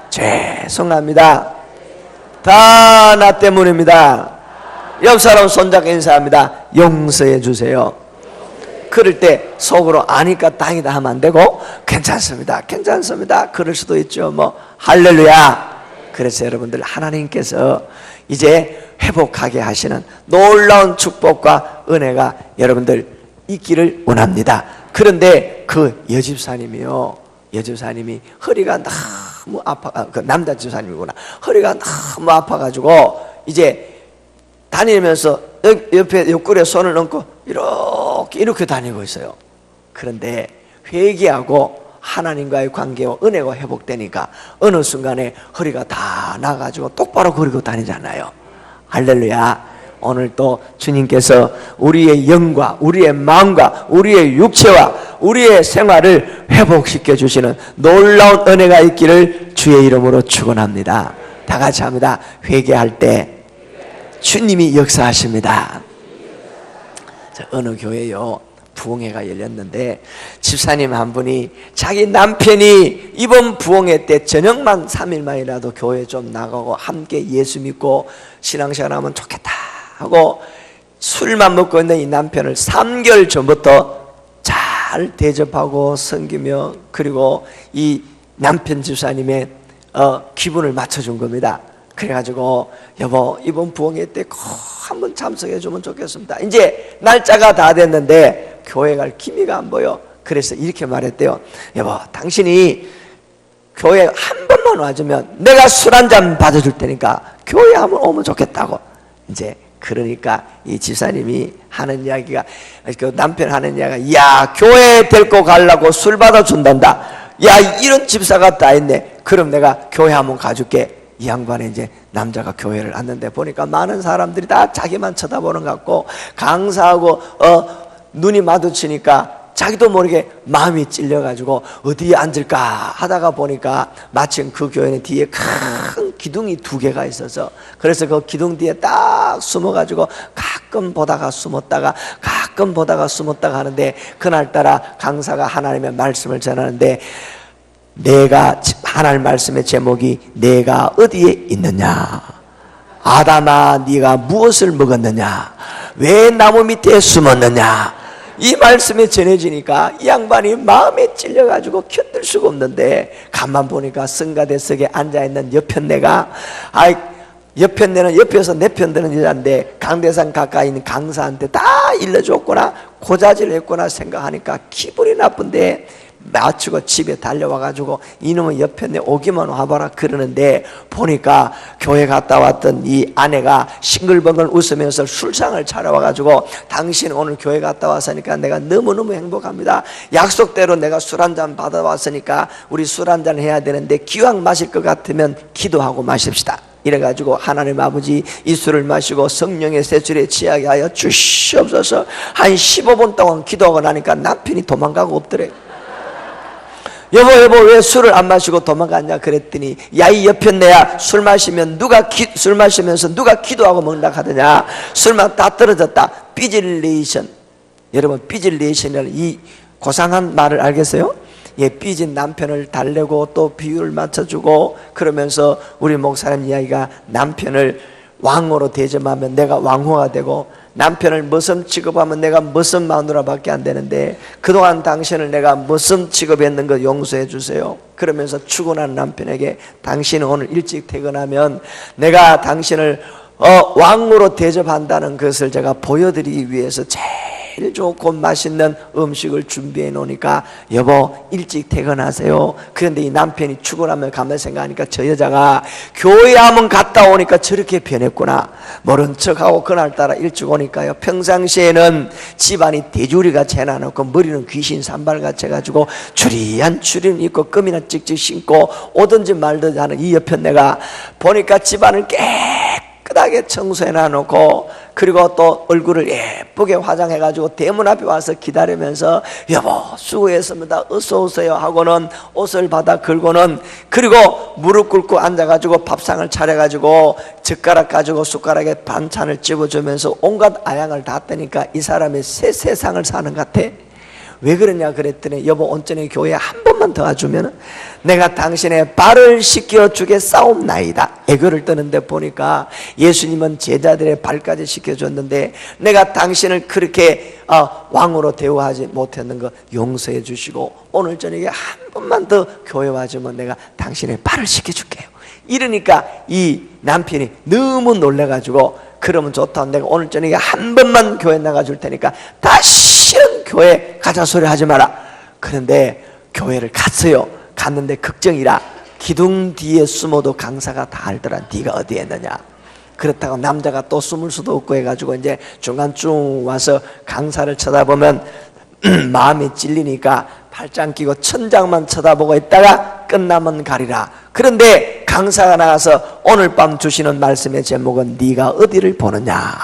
Speaker 1: 죄송합니다. 다 나 때문입니다. 옆 사람 손잡고 인사합니다. 용서해 주세요. 그럴 때 속으로 아니까 다행이다 하면 안 되고 괜찮습니다, 괜찮습니다 그럴 수도 있죠. 할렐루야. 그래서 여러분들, 하나님께서 이제 회복하게 하시는 놀라운 축복과 은혜가 여러분들 있기를 원합니다. 그런데 그 여집사님이요, 여집사님이 허리가 너무 아파, 그 남자 집사님이구나. 허리가 너무 아파가지고 이제 다니면서 옆에 옆구리에 손을 얹고 이렇게 다니고 있어요. 그런데 회개하고 하나님과의 관계와 은혜가 회복되니까 어느 순간에 허리가 다 나가지고 똑바로 걸고 다니잖아요. 할렐루야. 오늘 또 주님께서 우리의 영과 우리의 마음과 우리의 육체와 우리의 생활을 회복시켜 주시는 놀라운 은혜가 있기를 주의 이름으로 축원합니다. 다 같이 합니다. 회개할 때 주님이 역사하십니다. 어느 교회요 부흥회가 열렸는데 집사님 한 분이 자기 남편이 이번 부흥회 때 저녁만 3일만이라도 교회 좀 나가고 함께 예수 믿고 신앙생활 하면 좋겠다 하고 술만 먹고 있는 이 남편을 3개월 전부터 잘 대접하고 섬기며 그리고 이 남편 집사님의 기분을 맞춰준 겁니다. 그래가지고 여보 이번 부흥회 때 꼭 한번 참석해 주면 좋겠습니다. 이제 날짜가 다 됐는데 교회 갈 기미가 안 보여. 그래서 이렇게 말했대요. 여보 당신이 교회 한 번만 와주면 내가 술 한 잔 받아줄 테니까 교회 한번 오면 좋겠다고. 이제 그러니까 이 집사님이 하는 이야기가 그 남편 하는 이야기가 야 교회 데리고 가려고 술 받아준단다. 야 이런 집사가 다 있네. 그럼 내가 교회 한번 가줄게. 이 양반이 이제 남자가 교회를 왔는데 보니까 많은 사람들이 다 자기만 쳐다보는 것 같고 강사하고 눈이 마주치니까 자기도 모르게 마음이 찔려가지고 어디에 앉을까 하다가 보니까 마침 그 교회는 뒤에 큰 기둥이 2개가 있어서 그래서 그 기둥 뒤에 딱 숨어가지고 가끔 보다가 숨었다가 하는데 그날따라 강사가 하나님의 말씀을 전하는데 내가 하나님 말씀의 제목이 내가 어디에 있느냐 아담아 네가 무엇을 먹었느냐 왜 나무 밑에 숨었느냐 이 말씀이 전해지니까 이 양반이 마음에 찔려가지고 견딜 수가 없는데 가만 보니까 성가대석에 앉아있는 옆편내가 옆편내는 옆에서 내 편 드는 여자인데 강대상 가까이 있는 강사한테 다 일러줬구나 고자질을 했구나 생각하니까 기분이 나쁜데 마치고 집에 달려와가지고 이놈의 옆편에 오기만 와봐라 그러는데 보니까 교회 갔다 왔던 이 아내가 싱글벙글 웃으면서 술상을 차려와가지고 당신 오늘 교회 갔다 왔으니까 내가 너무너무 행복합니다. 약속대로 내가 술 한잔 받아왔으니까 우리 술 한잔 해야 되는데 기왕 마실 것 같으면 기도하고 마십시다. 이래가지고 하나님 아버지 이 술을 마시고 성령의 세출에 취하게 하여 주시옵소서. 한 15분 동안 기도하고 나니까 남편이 도망가고 없더래. 여보 왜 술을 안 마시고 도망갔냐 그랬더니 야 이 옆편내야 술 마시면서 누가 기도하고 먹는다 하더냐 술맛 다 떨어졌다. 삐질레이션 여러분 삐질레이션이라는 이 고상한 말을 알겠어요? 예, 삐진 남편을 달래고 또 비유를 맞춰주고 그러면서 우리 목사님 이야기가 남편을 왕으로 대접하면 내가 왕후가 되고 남편을 머슴 취급하면 내가 머슴 마누라밖에 안 되는데 그동안 당신을 내가 머슴 취급했는 거 용서해 주세요. 그러면서 출근한 남편에게 당신은 오늘 일찍 퇴근하면 내가 당신을 왕으로 대접한다는 것을 제가 보여드리기 위해서 제일 좋고 맛있는 음식을 준비해 놓으니까 여보 일찍 퇴근하세요. 그런데 이 남편이 출근하면 가만 생각하니까 저 여자가 교회 한번 갔다 오니까 저렇게 변했구나 모른 척하고 그날따라 일찍 오니까요 평상시에는 집안이 대주리같이 해놔놓고 머리는 귀신 산발같이 해가지고 주리한 추리는 입고 껌이나 찍찍 신고 오든지 말든지 하는 이 옆편내가 보니까 집안을 깨끗하게 청소해 놔놓고 그리고 또 얼굴을 예쁘게 화장해가지고 대문 앞에 와서 기다리면서 여보 수고했습니다 어서 오세요 하고는 옷을 받아 걸고는 그리고 무릎 꿇고 앉아가지고 밥상을 차려가지고 젓가락 가지고 숟가락에 반찬을 집어주면서 온갖 아양을 다 뜨니까 이 사람이 새 세상을 사는 것 같아. 왜 그러냐 그랬더니 여보 온전히 교회에 한 번만 더 와주면 내가 당신의 발을 씻겨주겠사옵나이다. 애교를 떠는데 보니까 예수님은 제자들의 발까지 씻겨줬는데 내가 당신을 그렇게 왕으로 대우하지 못했는 거 용서해 주시고 오늘 저녁에 한 번만 더 교회 와주면 내가 당신의 발을 씻겨줄게요. 이러니까 이 남편이 너무 놀래가지고 그러면 좋다 내가 오늘 저녁에 한 번만 교회 나가줄 테니까 다시는 교회 가자 소리 하지 마라. 그런데 교회를 갔어요. 갔는데 걱정이라 기둥 뒤에 숨어도 강사가 다 알더라. 네가 어디에 있느냐. 그렇다고 남자가 또 숨을 수도 없고 해가지고 이제 중간 쭉 와서 강사를 쳐다보면 마음이 찔리니까 팔짱 끼고 천장만 쳐다보고 있다가 끝나면 가리라. 그런데 강사가 나가서 오늘 밤 주시는 말씀의 제목은 네가 어디를 보느냐,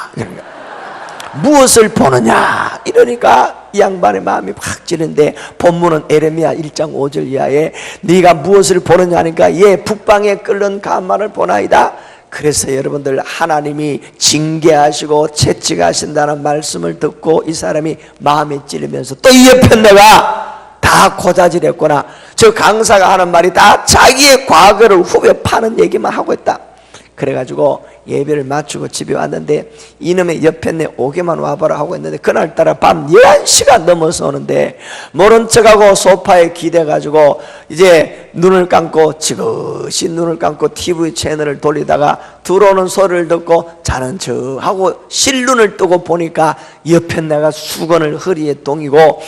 Speaker 1: 무엇을 보느냐 이러니까 이 양반의 마음이 확 찌는데, 본문은 에레미야 1장 5절 이하에 네가 무엇을 보느냐 하니까 예, 북방에 끓는 가마를 보나이다. 그래서 여러분들, 하나님이 징계하시고 채찍하신다는 말씀을 듣고 이 사람이 마음이 찔리면서 또 이 옆에 내가 다 고자질했구나. 저 강사가 하는 말이 다 자기의 과거를 후벼 파는 얘기만 하고 있다. 그래가지고 예배를 마치고 집에 왔는데 이놈의 옆에 내 오게만 와봐라 하고 있는데, 그날따라 밤 11시가 넘어서 오는데 모른 척하고 소파에 기대가지고 이제 눈을 감고 지그시 눈을 감고 TV 채널을 돌리다가 들어오는 소리를 듣고 자는 척하고 실눈을 뜨고 보니까 옆에 내가 수건을 허리에 동이고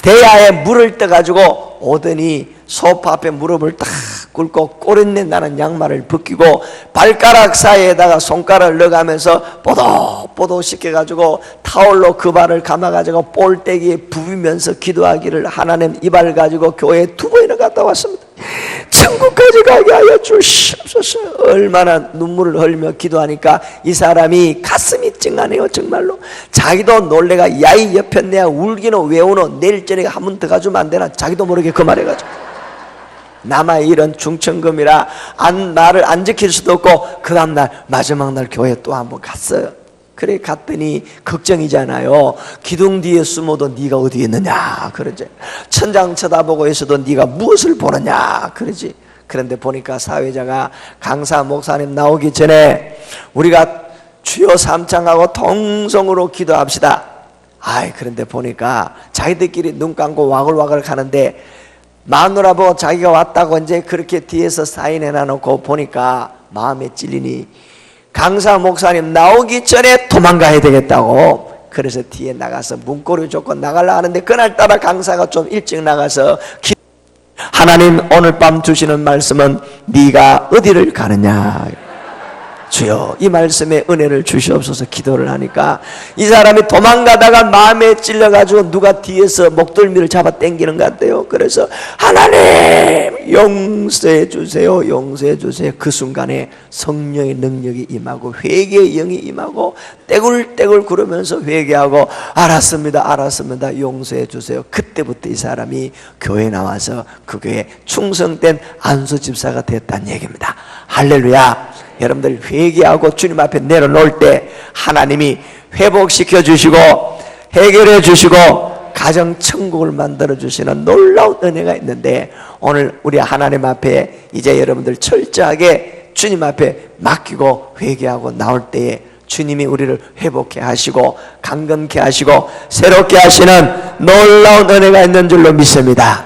Speaker 1: 대야에 물을 떠가지고 오더니 소파 앞에 무릎을 딱 꿇고 꼬린내 나는 양말을 벗기고 발가락 사이에다가 손가락을 넣어가면서 뽀독뽀독 씻겨가지고 타올로 그 발을 감아가지고 볼때기에 부비면서 기도하기를, 하나님 이 발 가지고 교회에 2번이나 갔다 왔습니다. 천국까지 가게 하여 주시옵소서. 얼마나 눈물을 흘리며 기도하니까 이 사람이 가슴이 찡하네요. 정말로 자기도 놀래가, 야이 옆에 내가 울기는 왜 우노, 내일 저녁에 한 번 더 가주면 안 되나, 자기도 모르게 그 말해가지고 남의 일은 중천금이라 말을 안 지킬 수도 없고 그 다음날 마지막 날 교회 또 한 번 갔어요. 그래 갔더니 걱정이잖아요. 기둥 뒤에 숨어도 네가 어디 있느냐 그러지. 천장 쳐다보고 있어도 네가 무엇을 보느냐 그러지. 그런데 보니까 사회자가 강사 목사님 나오기 전에 우리가 주여 삼창하고 통성으로 기도합시다. 그런데 보니까 자기들끼리 눈 감고 와글와글 가는데 마누라 보고 자기가 왔다고 이제 그렇게 뒤에서 사인해 놔놓고 보니까 마음에 찔리니 강사 목사님 나오기 전에 도망가야 되겠다고, 그래서 뒤에 나가서 문고리 줬고 나가려 하는데 그날따라 강사가 좀 일찍 나가서 하나님 오늘 밤 주시는 말씀은 네가 어디를 가느냐, 주여 이 말씀에 은혜를 주시옵소서 기도를 하니까 이 사람이 도망가다가 마음에 찔려가지고 누가 뒤에서 목덜미를 잡아 당기는 것 같아요. 그래서 하나님 용서해 주세요, 용서해 주세요. 그 순간에 성령의 능력이 임하고 회개의 영이 임하고 떼굴떼굴 구르면서 회개하고 알았습니다, 알았습니다, 용서해 주세요. 그때부터 이 사람이 교회에 나와서 그 교회에 충성된 안수 집사가 됐다는 얘기입니다. 할렐루야. 여러분들 회개하고 주님 앞에 내려놓을 때 하나님이 회복시켜 주시고 해결해 주시고 가정 천국을 만들어 주시는 놀라운 은혜가 있는데, 오늘 우리 하나님 앞에 이제 여러분들 철저하게 주님 앞에 맡기고 회개하고 나올 때에 주님이 우리를 회복해 하시고 강건케 하시고 새롭게 하시는 놀라운 은혜가 있는 줄로 믿습니다.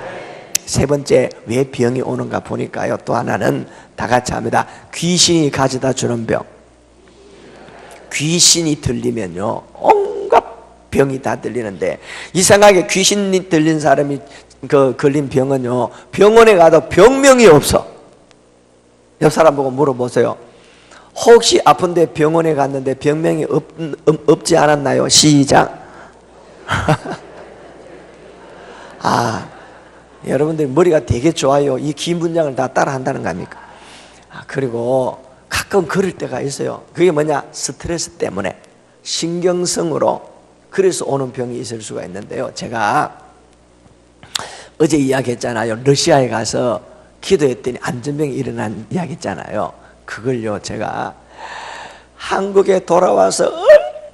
Speaker 1: 세 번째, 왜 병이 오는가 보니까요, 또 하나는 다 같이 합니다. 귀신이 가져다 주는 병. 귀신이 들리면요 온갖 병이 다 들리는데, 이상하게 귀신이 들린 사람이 걸린 병은요 병원에 가도 병명이 없어. 옆 사람 보고 물어보세요. 혹시 아픈데 병원에 갔는데 병명이 없지 않았나요? 시작. 여러분들 머리가 되게 좋아요. 이 긴 문장을 다 따라 한다는 거 아닙니까? 그리고 가끔 그럴 때가 있어요. 그게 뭐냐? 스트레스 때문에 신경성으로 그래서 오는 병이 있을 수가 있는데요. 제가 어제 이야기했잖아요. 러시아에 가서 기도했더니 안전병이 일어난 이야기 있잖아요. 그걸요 제가 한국에 돌아와서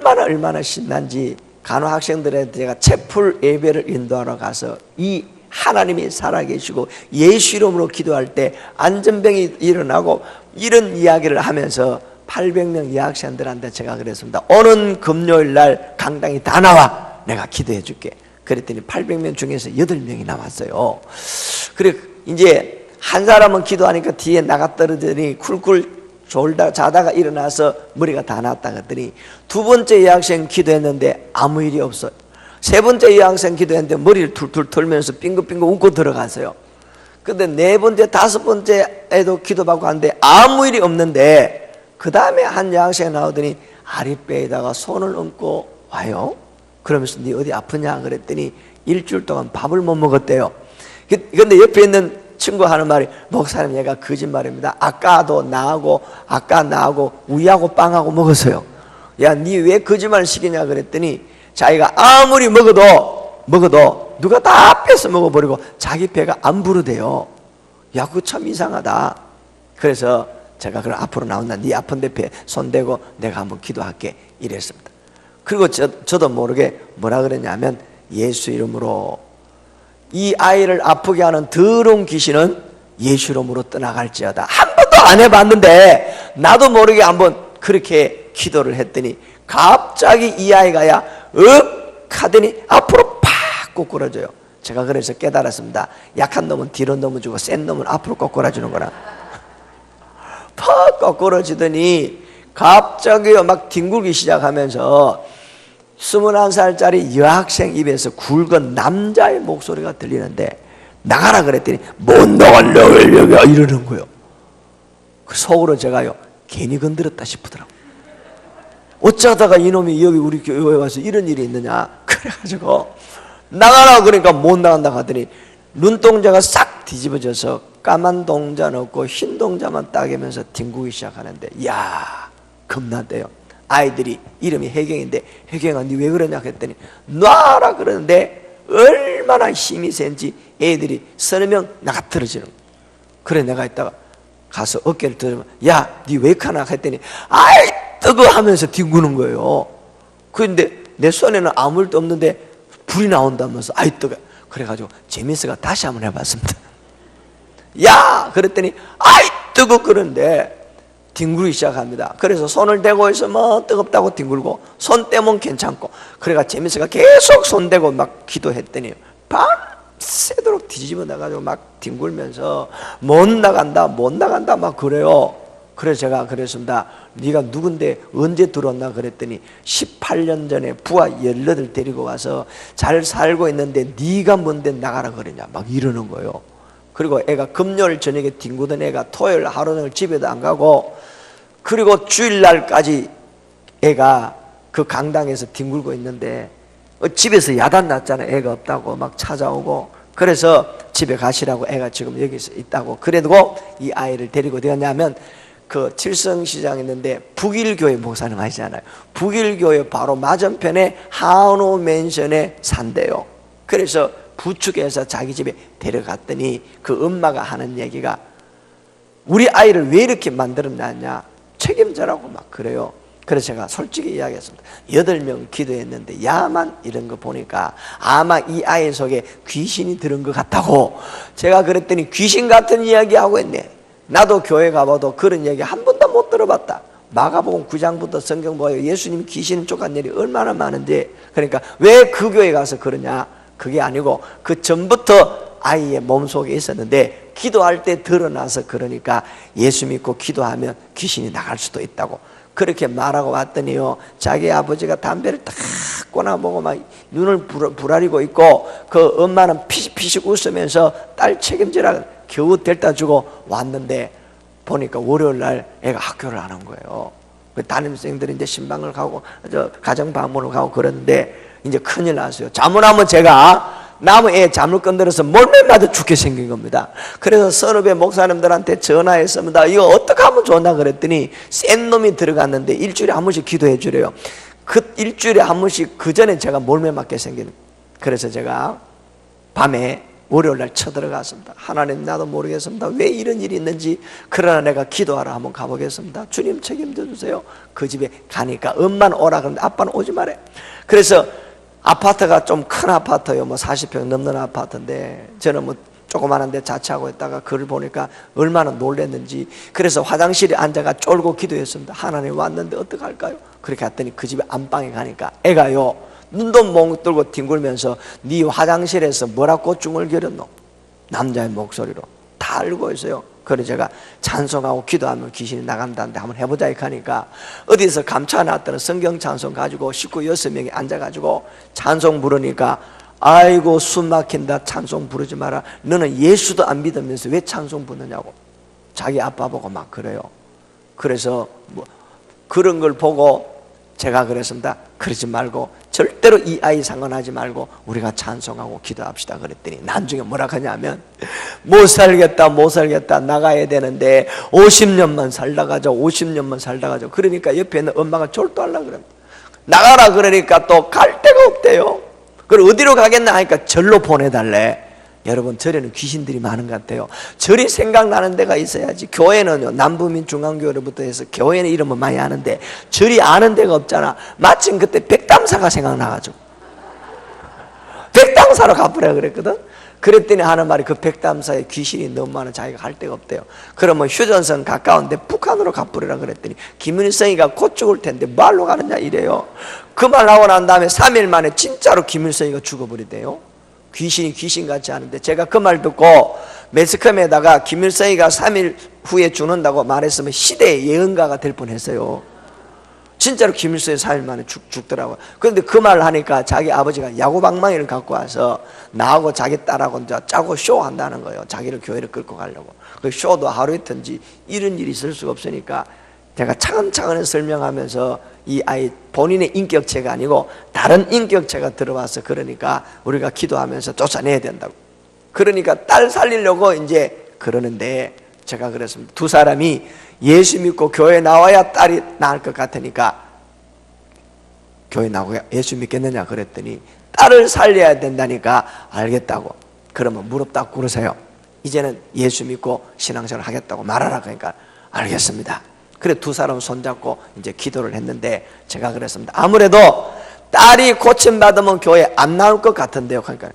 Speaker 1: 얼마나 신난지 간호학생들한테 제가 채플 예배를 인도하러 가서 이 하나님이 살아계시고 예수 이름으로 기도할 때 안전병이 일어나고 이런 이야기를 하면서 800명 여학생들한테 제가 그랬습니다. 오는 금요일 날 강당이 다 나와, 내가 기도해 줄게. 그랬더니 800명 중에서 8명이 나왔어요. 그래 이제 한 사람은 기도하니까 뒤에 나가 떨어지더니 쿨쿨 자다가 일어나서 머리가 다 났다 그랬더니 두 번째 여학생 기도했는데 아무 일이 없어요. 세 번째 여학생 기도했는데 머리를 툴툴 털면서 빙긋빙긋 웃고 들어갔어요. 근데 네 번째, 다섯 번째에도 기도받고 하는데 아무 일이 없는데, 그 다음에 한 여학생이 나오더니 아랫배에다가 손을 얹고 와요. 그러면서 네 어디 아프냐 그랬더니 일주일 동안 밥을 못 먹었대요. 근데 옆에 있는 친구 하는 말이, 목사님 얘가 거짓말입니다. 아까 나하고 우유하고 빵하고 먹었어요. 야, 니 왜 거짓말 시키냐 그랬더니 자기가 아무리 먹어도 누가 다 뺏어 먹어버리고 자기 배가 안 부르대요. 야, 그거 참 이상하다. 그래서 제가 그럼 앞으로 나온다, 네 아픈 데 배에 손대고 내가 한번 기도할게 이랬습니다. 그리고 저도 모르게 뭐라 그랬냐면, 예수 이름으로 이 아이를 아프게 하는 더러운 귀신은 예수 이름으로 떠나갈지어다. 한 번도 안 해봤는데 나도 모르게 한번 그렇게 기도를 했더니 갑자기 이 아이가야 하더니 앞으로 팍 꼬꾸라져요. 제가 그래서 깨달았습니다. 약한 놈은 뒤로 넘어주고 센 놈은 앞으로 꼬꾸라지는 거라. 팍 꼬꾸라지더니 갑자기 막 뒹굴기 시작하면서 21살짜리 여학생 입에서 굵은 남자의 목소리가 들리는데, 나가라 그랬더니 못 나가려고 이러는 거예요. 그 속으로 제가요, 괜히 건드렸다 싶더라고요. 어쩌다가 이놈이 여기 우리 교회에 와서 이런 일이 있느냐. 그래가지고 나가라 그러니까 못 나간다 하더니 눈동자가 싹 뒤집어져서 까만 동자는 없고 흰 동자만 따개면서 뒹구기 시작하는데, 이야, 겁나대요. 아이들이 이름이 혜경인데, 혜경아 니 왜 그러냐 했더니 놔라 그러는데 얼마나 힘이 센지 애들이 서너 명 나가떨어지는 거예요. 그래 내가 이따가 가서 어깨를 들으면, 야, 니 왜 카나 했더니 아이 뜨거 하면서 뒹구는 거예요. 그런데 내 손에는 아무 일도 없는데 불이 나온다면서 아이 뜨거. 그래가지고 제미스가 다시 한번 해봤습니다. 야, 그랬더니 아이 뜨거 그런데 뒹굴기 시작합니다. 그래서 손을 대고 있으면 뜨겁다고 뒹굴고, 손 떼면 괜찮고, 그래가 제미스가 계속 손 대고 막 기도했더니 밤새도록 뒤집어 나가지고 막 뒹굴면서 못 나간다 막 그래요. 그래서 제가 그랬습니다. 네가 누군데 언제 들어왔나 그랬더니 18년 전에 부하 18 데리고 와서 잘 살고 있는데 네가 뭔데 나가라 그러냐 막 이러는 거예요. 그리고 애가 금요일 저녁에 뒹구던 애가 토요일 하루 종일 집에도 안 가고, 그리고 주일날까지 애가 그 강당에서 뒹굴고 있는데 집에서 야단 났잖아요. 애가 없다고 막 찾아오고, 그래서 집에 가시라고 애가 지금 여기서 있다고. 그래도 이 아이를 데리고 어디 갔냐면 그 칠성시장에 있는데 북일교회 목사님 아시잖아요. 북일교회 바로 맞은편에 한우 맨션에 산대요. 그래서 부축해서 자기 집에 데려갔더니 그 엄마가 하는 얘기가, 우리 아이를 왜 이렇게 만들어놨냐, 책임져라고 막 그래요. 그래서 제가 솔직히 이야기했습니다. 8명 기도했는데 야만 이런 거 보니까 아마 이 아이 속에 귀신이 들은 것 같다고. 제가 그랬더니 귀신 같은 이야기하고 있네. 나도 교회 가봐도 그런 얘기 한 번도 못 들어봤다. 마가복음 9장부터 성경 보여 예수님 귀신 쫓아간 일이 얼마나 많은데, 그러니까 왜 그 교회 가서 그러냐, 그게 아니고 그 전부터 아이의 몸속에 있었는데 기도할 때 드러나서 그러니까 예수 믿고 기도하면 귀신이 나갈 수도 있다고 그렇게 말하고 왔더니요, 자기 아버지가 담배를 딱 꼬나보고 막 눈을 부라리고 있고, 그 엄마는 피식피식 웃으면서 딸 책임지라 겨우 데려다 주고 왔는데 보니까 월요일날 애가 학교를 안 온 거예요. 담임선생들이 이제 신방을 가고 가정방문을 가고 그러는데 이제 큰일 났어요. 자문하면 제가 나무 애 잠을 건드려서 몰매 맞아 죽게 생긴 겁니다. 그래서 선후배 목사님들한테 전화했습니다. 이거 어떻게 하면 좋나 그랬더니 센 놈이 들어갔는데 일주일에 한 번씩 기도해 주래요. 그 일주일에 한 번씩 그 전에 제가 몰매 맞게 생긴. 그래서 제가 밤에 월요일날 쳐들어갔습니다. 하나님 나도 모르겠습니다. 왜 이런 일이 있는지. 그러나 내가 기도하러 한번 가보겠습니다. 주님 책임져 주세요. 그 집에 가니까 엄마는 오라 그러는데 아빠는 오지 말래. 그래서 아파트가 좀 큰 아파트예요. 뭐 40평 넘는 아파트인데 저는 뭐 조그마한데 자취하고 있다가 글을 보니까 얼마나 놀랐는지. 그래서 화장실에 앉아가 쫄고 기도했습니다. 하나님 왔는데 어떡할까요? 그렇게 했더니 그 집에 안방에 가니까 애가요 눈도 멍 들고 뒹굴면서 네 화장실에서 뭐라고 중얼거렸노? 남자의 목소리로 다 알고 있어요. 그래서 제가 찬송하고 기도하면 귀신이 나간다는데 한번 해보자 이렇게 하니까 어디서 감춰놨던 성경 찬송 가지고 식구 6명이 앉아가지고 찬송 부르니까 아이고 숨 막힌다. 찬송 부르지 마라. 너는 예수도 안 믿으면서 왜 찬송 부르냐고 자기 아빠 보고 막 그래요. 그래서 뭐 그런 걸 보고 제가 그랬습니다. 그러지 말고 절대로 이 아이 상관하지 말고 우리가 찬송하고 기도합시다 그랬더니 나중에 뭐라 하냐면 못 살겠다 나가야 되는데 50년만 살다 가자 50년만 살다 가자. 그러니까 옆에 있는 엄마가 졸도하려고 그럽니다. 나가라 그러니까 또 갈 데가 없대요. 그럼 어디로 가겠나 하니까 절로 보내달래. 여러분, 절에는 귀신들이 많은 것 같아요. 절이 생각나는 데가 있어야지. 교회는요, 남부민 중앙교회로부터 해서 교회는 이름은 많이 아는데 절이 아는 데가 없잖아. 마침 그때 백담사가 생각나가지고 백담사로 가보라 그랬거든. 그랬더니 하는 말이 그 백담사에 귀신이 너무 많아 자기가 갈 데가 없대요. 그러면 휴전선 가까운데 북한으로 가보라 그랬더니 김일성이가 곧 죽을 텐데 말로 가느냐 이래요. 그 말 하고 난 다음에 3일 만에 진짜로 김일성이가 죽어버리대요. 귀신이 귀신같이 하는데 제가 그 말 듣고 매스컴에다가 김일성이가 3일 후에 죽는다고 말했으면 시대의 예언가가 될 뻔했어요. 진짜로 김일성이 4일 만에 죽더라고요. 그런데 그 말을 하니까 자기 아버지가 야구방망이를 갖고 와서 나하고 자기 딸하고 이제 짜고 쇼한다는 거예요. 자기를 교회를 끌고 가려고. 그 쇼도 하루 있든지 이런 일이 있을 수가 없으니까 제가 차근차근 설명하면서 이 아이 본인의 인격체가 아니고 다른 인격체가 들어와서 그러니까 우리가 기도하면서 쫓아내야 된다고. 그러니까 딸 살리려고 이제 그러는데 제가 그랬습니다. 두 사람이 예수 믿고 교회 나와야 딸이 나을 것 같으니까 교회 나오고 예수 믿겠느냐 그랬더니 딸을 살려야 된다니까 알겠다고. 그러면 무릎 딱 꿇으세요. 이제는 예수 믿고 신앙생활 하겠다고 말하라. 그러니까 알겠습니다. 그래 두 사람 손잡고 이제 기도를 했는데 제가 그랬습니다. 아무래도 딸이 고침받으면 교회 안 나올 것 같은데요. 그러니까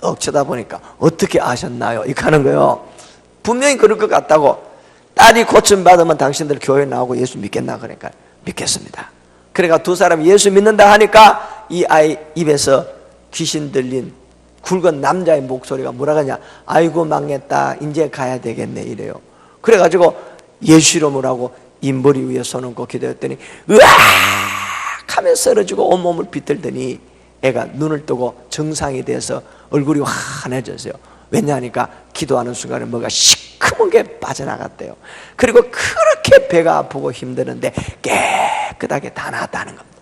Speaker 1: 떡 쳐다보니까 어떻게 아셨나요? 이렇게 하는 거예요. 분명히 그럴 것 같다고. 딸이 고침받으면 당신들 교회 나오고 예수 믿겠나? 그러니까 믿겠습니다. 그러니까 두 사람 예수 믿는다 하니까 이 아이 입에서 귀신 들린 굵은 남자의 목소리가 뭐라 하냐, 아이고 망했다 이제 가야 되겠네 이래요. 그래가지고 예수 이름으로 하고 이 머리 위에 손 얹고 기도했더니 으악 하면 쓰러지고 온몸을 비틀더니 애가 눈을 뜨고 정상이 돼서 얼굴이 환해졌어요. 왜냐하니까 기도하는 순간에 뭐가 시커멓게 빠져나갔대요. 그리고 그렇게 배가 아프고 힘드는데 깨끗하게 다 나았다는 겁니다.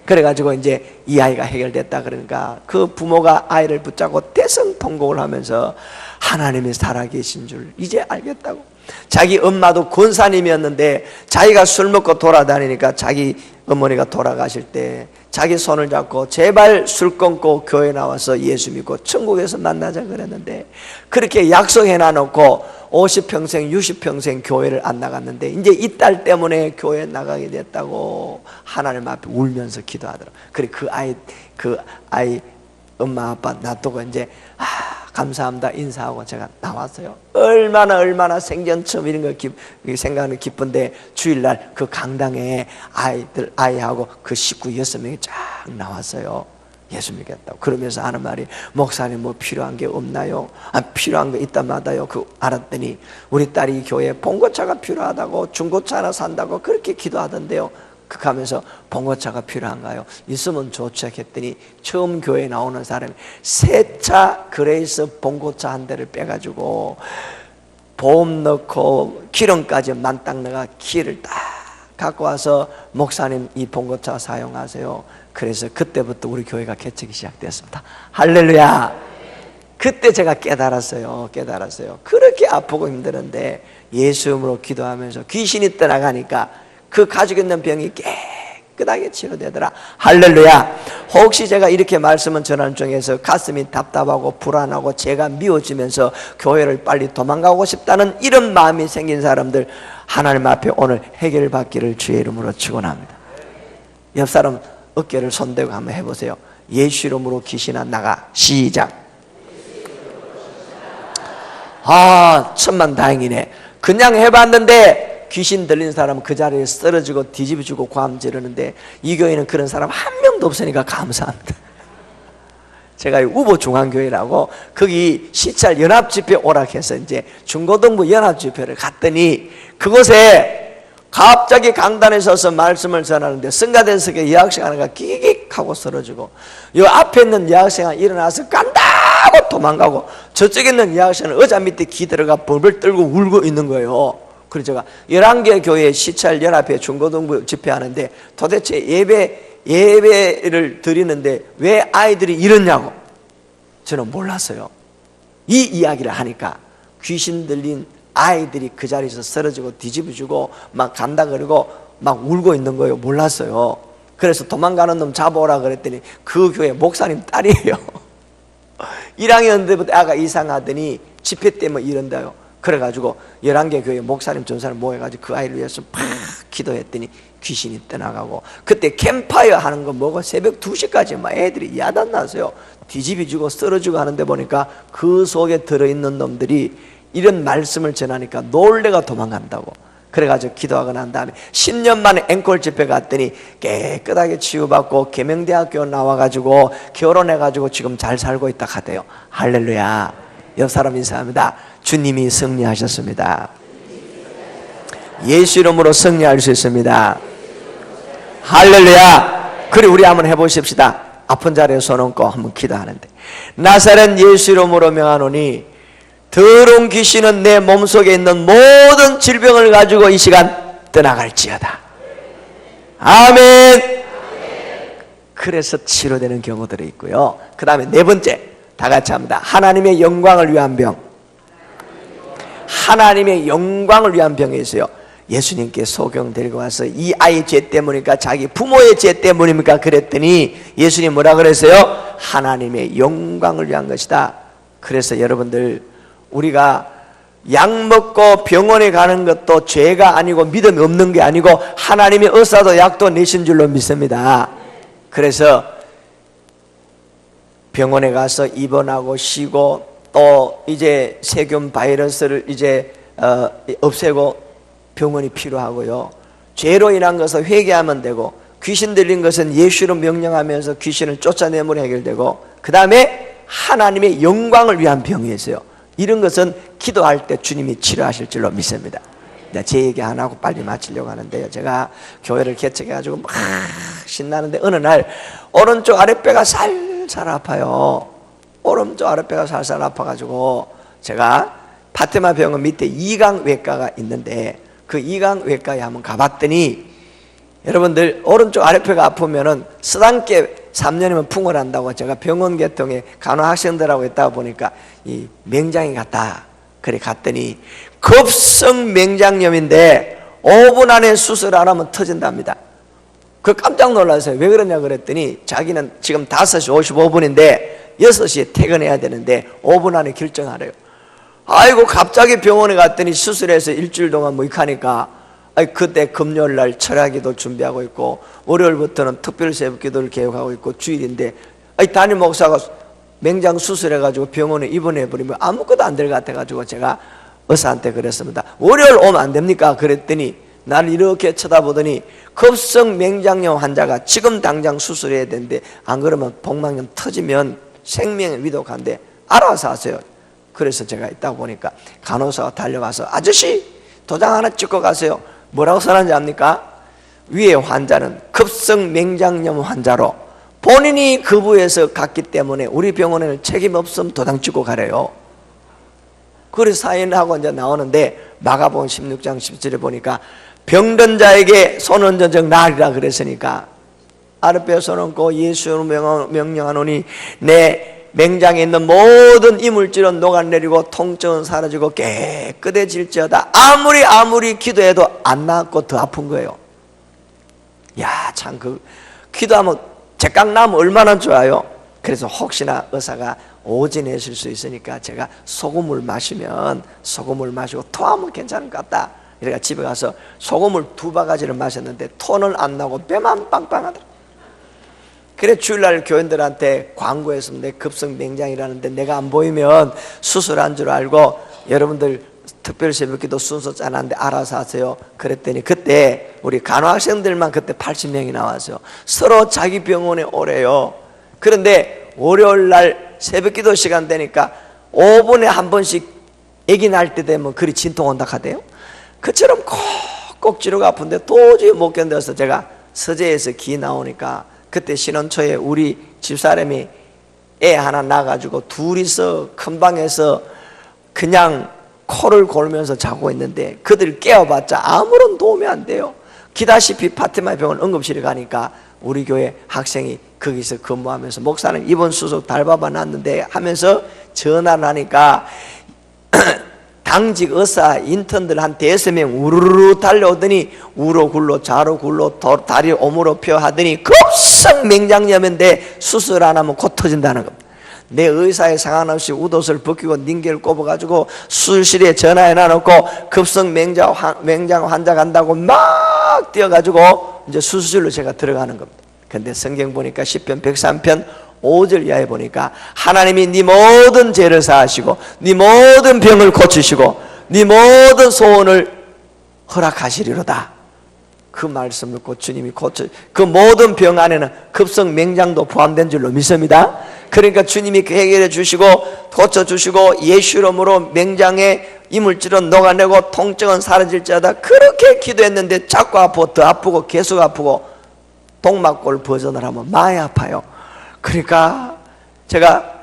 Speaker 1: 그래가지고 이제 이 아이가 해결됐다. 그러니까 그 부모가 아이를 붙잡고 대성통곡을 하면서 하나님이 살아계신 줄 이제 알겠다고. 자기 엄마도 권사님이었는데 자기가 술 먹고 돌아다니니까 자기 어머니가 돌아가실 때 자기 손을 잡고 제발 술 끊고 교회 나와서 예수 믿고 천국에서 만나자 그랬는데 그렇게 약속해 놔놓고 50평생 60평생 교회를 안 나갔는데 이제 이 딸 때문에 교회 나가게 됐다고 하나님 앞에 울면서 기도하더라고요. 그래 그 아이 엄마 아빠 놔두고 이제 감사합니다 인사하고 제가 나왔어요. 얼마나 생전 처음 이런 거 생각하는 기쁜데 주일날 그 강당에 아이하고 그 식구 6명이 쫙 나왔어요. 예수 믿겠다고. 그러면서 하는 말이 목사님 뭐 필요한 게 없나요? 필요한 거 있다 마다요. 그 알았더니 우리 딸이 교회에 봉고차가 필요하다고 중고차 하나 산다고 그렇게 기도하던데요. 그 하면서 봉고차가 필요한가요? 있으면 좋죠 했더니 처음 교회에 나오는 사람이 새 차 그레이스 봉고차 한 대를 빼가지고 보험 넣고 기름까지 만땅 넣어가 키를 딱 갖고 와서 목사님 이 봉고차 사용하세요. 그래서 그때부터 우리 교회가 개척이 시작됐습니다. 할렐루야. 그때 제가 깨달았어요. 그렇게 아프고 힘드는데 예수 이름으로 기도하면서 귀신이 떠나가니까 그 가지고 있는 병이 깨끗하게 치료되더라. 할렐루야. 혹시 제가 이렇게 말씀을 전하는 중에서 가슴이 답답하고 불안하고 제가 미워지면서 교회를 빨리 도망가고 싶다는 이런 마음이 생긴 사람들 하나님 앞에 오늘 해결받기를 주의 이름으로 축원합니다. 옆 사람 어깨를 손대고 한번 해보세요. 예수 이름으로 귀신아 나가. 시작. 천만다행이네. 그냥 해봤는데 귀신 들린 사람은 그 자리에 쓰러지고 뒤집어지고 고함 지르는데 이 교회는 그런 사람 한 명도 없으니까 감사합니다. 제가 우보 중앙교회라고 거기 시찰 연합집회 오락해서 이제 중고등부 연합집회를 갔더니 그곳에 갑자기 강단에 서서 말씀을 전하는데 성가대석에 여학생 하나가 끼익하고 쓰러지고 요 앞에 있는 여학생이 일어나서 간다고 도망가고 저쪽에 있는 여학생은 의자 밑에 기 들어가 벌벌 떨고 울고 있는 거예요. 그래서 제가 11개 교회 시찰 연합회 중고등부 집회하는데 도대체 예배 예배를 드리는데 왜 아이들이 이러냐고 저는 몰랐어요. 이 이야기를 하니까 귀신 들린 아이들이 그 자리에서 쓰러지고 뒤집어지고 막 간다 그러고 막 울고 있는 거예요. 몰랐어요. 그래서 도망가는 놈 잡아오라 그랬더니 그 교회 목사님 딸이에요. 1학년 때부터 아가 이상하더니 집회 때문에 이런다요. 그래가지고 11개 교회 목사님 전사를 모여가지고 그 아이를 위해서 팍 기도했더니 귀신이 떠나가고, 그때 캠파이어 하는 거 뭐고 새벽 2시까지 막 애들이 야단나서요. 뒤집어지고 쓰러지고 하는데 보니까 그 속에 들어있는 놈들이 이런 말씀을 전하니까 놀래가 도망간다고. 그래가지고 기도하고 난 다음에 10년 만에 앵콜 집회 갔더니 깨끗하게 치유받고 계명대학교 나와가지고 결혼해가지고 지금 잘 살고 있다 하대요. 할렐루야. 옆 사람 인사합니다. 주님이 승리하셨습니다. 예수 이름으로 승리할 수 있습니다. 할렐루야. 그래 우리 한번 해보십시다. 아픈 자리에 손 얹고 한번 기도하는데, 나사렛 예수 이름으로 명하노니 더러운 귀신은 내 몸속에 있는 모든 질병을 가지고 이 시간 떠나갈지어다. 아멘. 그래서 치료되는 경우들이 있고요. 그 다음에 네 번째, 다 같이 합니다. 하나님의 영광을 위한 병. 하나님의 영광을 위한 병이 있어요. 예수님께 소경 데리고 와서 이 아이 죄 때문입니까? 자기 부모의 죄 때문입니까? 그랬더니 예수님 뭐라 그랬어요? 하나님의 영광을 위한 것이다. 그래서 여러분들, 우리가 약 먹고 병원에 가는 것도 죄가 아니고 믿음이 없는 게 아니고 하나님의 의사도 약도 내신 줄로 믿습니다. 그래서 병원에 가서 입원하고 쉬고 또 이제 세균 바이러스를 이제 없애고 병원이 필요하고요. 죄로 인한 것을 회개하면 되고, 귀신 들린 것은 예수로 명령하면서 귀신을 쫓아내면 해결되고, 그 다음에 하나님의 영광을 위한 병이 있어요. 이런 것은 기도할 때 주님이 치료하실 줄로 믿습니다. 제 얘기 안 하고 빨리 마치려고 하는데요. 제가 교회를 개척해가지고 막 신나는데 어느 날 오른쪽 아랫배가 살살 아파요. 오른쪽 아랫배가 살살 아파가지고 제가 파테마 병원 밑에 이강외과가 있는데 그 이강외과에 한번 가봤더니, 여러분들 오른쪽 아랫배가 아프면은 쓰단께 3년이면 풍을한다고 제가 병원 개통에 간호학생들하고 있다가 보니까 이 맹장이 같다. 그래 갔더니 급성 맹장염인데 5분 안에 수술 안 하면 터진답니다. 그 깜짝 놀라서요. 왜 그러냐 그랬더니 자기는 지금 5시 55분인데 6시에 퇴근해야 되는데 5분 안에 결정하래요. 아이고 갑자기 병원에 갔더니 수술해서 일주일 동안 무익하니까 그때 금요일날 철야기도 준비하고 있고 월요일부터는 특별 새벽기도를 계획하고 있고 주일인데 담임 목사가 맹장 수술해가지고 병원에 입원해버리면 아무것도 안 될 것 같아가지고 제가 의사한테 그랬습니다. 월요일 오면 안 됩니까? 그랬더니 나를 이렇게 쳐다보더니 급성 맹장염 환자가 지금 당장 수술해야 되는데 안 그러면 복막염 터지면 생명에 위독한데 알아서 하세요. 그래서 제가 있다 보니까 간호사가 달려와서 아저씨 도장 하나 찍고 가세요. 뭐라고 써놨는지 압니까? 위에 환자는 급성 맹장염 환자로 본인이 그 부에서 갔기 때문에 우리 병원에는 책임 없음 도장 찍고 가래요. 그래서 사인하고 이제 나오는데 마가복음 16장 17절에 보니까 병든 자에게 손 얹은 적 나으리라 그랬으니까 아랫배에 손 얹고 예수로 명령하노니 내 맹장에 있는 모든 이물질은 녹아내리고 통증은 사라지고 깨끗해질지어다. 아무리 기도해도 안 나았고 더 아픈 거예요. 야, 참 그 기도하면 제깍 나면 얼마나 좋아요. 그래서 혹시나 의사가 오진했을 수 있으니까 제가 소금물 마시면 소금물 마시고 토하면 괜찮을 것 같다. 이래가 집에 가서 소금물 2바가지를 마셨는데 토는 안 나고 배만 빵빵하더라. 그래 주일날 교인들한테 광고했습니다. 급성 맹장이라는데 내가 안 보이면 수술한 줄 알고 여러분들 특별 새벽기도 순서 짜놨는데 알아서 하세요. 그랬더니 그때 우리 간호학생들만 그때 80명이 나와서 서로 자기 병원에 오래요. 그런데 월요일날 새벽기도 시간 되니까 5분에 한 번씩 아기 낳을 때 되면 그리 진통 온다 하대요. 그처럼 콕콕 찌르고 아픈데 도저히 못 견뎌서 제가 서재에서 기 나오니까 그때 신혼초에 우리 집사람이 애 하나 낳아가지고 둘이서 큰 방에서 그냥 코를 골면서 자고 있는데 그들 깨워봤자 아무런 도움이 안 돼요. 기다시피 파티마 병원 응급실에 가니까 우리 교회 학생이 거기서 근무하면서 목사님 이번 수속 달바바 났는데 하면서 전화를 하니까 당직 의사 인턴들 한 5명 우르르 달려오더니 우로 굴러 좌로 굴러 다리 오므로 펴 하더니 급성 맹장염인데 수술 안 하면 곧 터진다는 겁니다. 내 의사에 상관없이 웃옷을 벗기고 닌겔 꼽아가지고 수술실에 전화해 놔놓고 급성 맹장 환자 간다고 막 뛰어가지고 이제 수술실로 제가 들어가는 겁니다. 근데 성경 보니까 시편 103편 5절 이하에 보니까 하나님이 네 모든 죄를 사하시고 네 모든 병을 고치시고 네 모든 소원을 허락하시리로다. 그 말씀 듣고 주님이 그 모든 병 안에는 급성 맹장도 포함된 줄로 믿습니다. 그러니까 주님이 해결해 주시고 고쳐주시고 예수 이름으로 맹장의 이물질은 녹아내고 통증은 사라질지어다. 그렇게 기도했는데 자꾸 아프고 더 아프고 계속 아프고 동막골 버전을 하면 많이 아파요. 그러니까 제가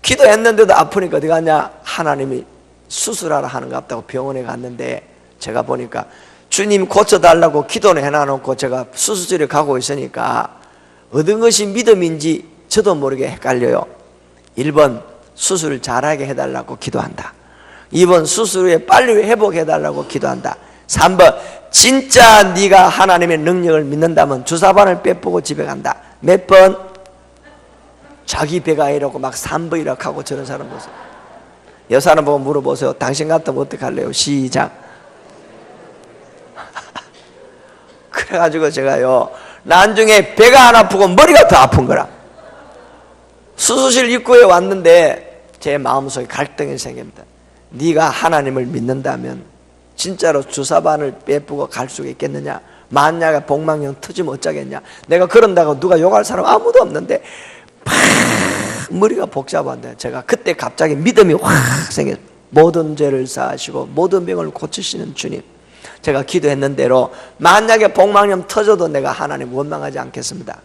Speaker 1: 기도했는데도 아프니까 어디 갔냐, 하나님이 수술하라 하는 것 같다고 병원에 갔는데 제가 보니까 주님 고쳐달라고 기도를 해놔놓고 제가 수술실에 가고 있으니까 어떤 것이 믿음인지 저도 모르게 헷갈려요. 1번 수술 잘하게 해달라고 기도한다. 2번 수술 후에 빨리 회복해달라고 기도한다. 3번 진짜 네가 하나님의 능력을 믿는다면 주사바늘 빼보고 집에 간다. 몇 번? 자기 배가 이러고 막 3번 이라고 하고 저런 사람 보세요. 여사람 보고 물어보세요. 당신 같으면 어떡할래요? 시작. 그래가지고 제가요 나중에 배가 안 아프고 머리가 더 아픈 거라. 수술실 입구에 왔는데 제 마음속에 갈등이 생깁니다. 네가 하나님을 믿는다면 진짜로 주사바늘 빼쁘고 갈 수 있겠느냐? 만약에 복망령 터지면 어쩌겠냐? 내가 그런다고 누가 욕할 사람 아무도 없는데 막 머리가 복잡한데 제가 그때 갑자기 믿음이 확 생겼어요. 모든 죄를 사하시고 모든 병을 고치시는 주님, 제가 기도했는 대로 만약에 복망령 터져도 내가 하나님 원망하지 않겠습니다.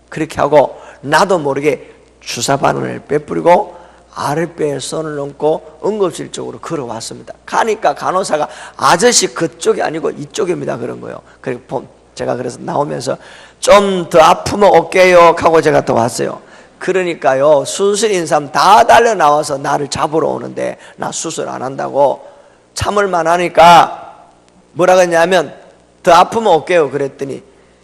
Speaker 1: 그렇게 하고 나도 모르게 주사바늘을 빼뿌리고 아랫배에 손을 얹고 응급실 쪽으로 걸어왔습니다. 가니까 간호사가 아저씨 그쪽이 아니고 이쪽입니다 그런 거예요. 그리고 제가 그래서 나오면서 좀 더 아프면 올게요 하고 제가 또 왔어요. 그러니까요 수술인 사람 다 달려 나와서 나를 잡으러 오는데 나 수술 안 한다고 참을만 하니까 뭐라 그랬냐면 더 아프면 올게요 그랬더니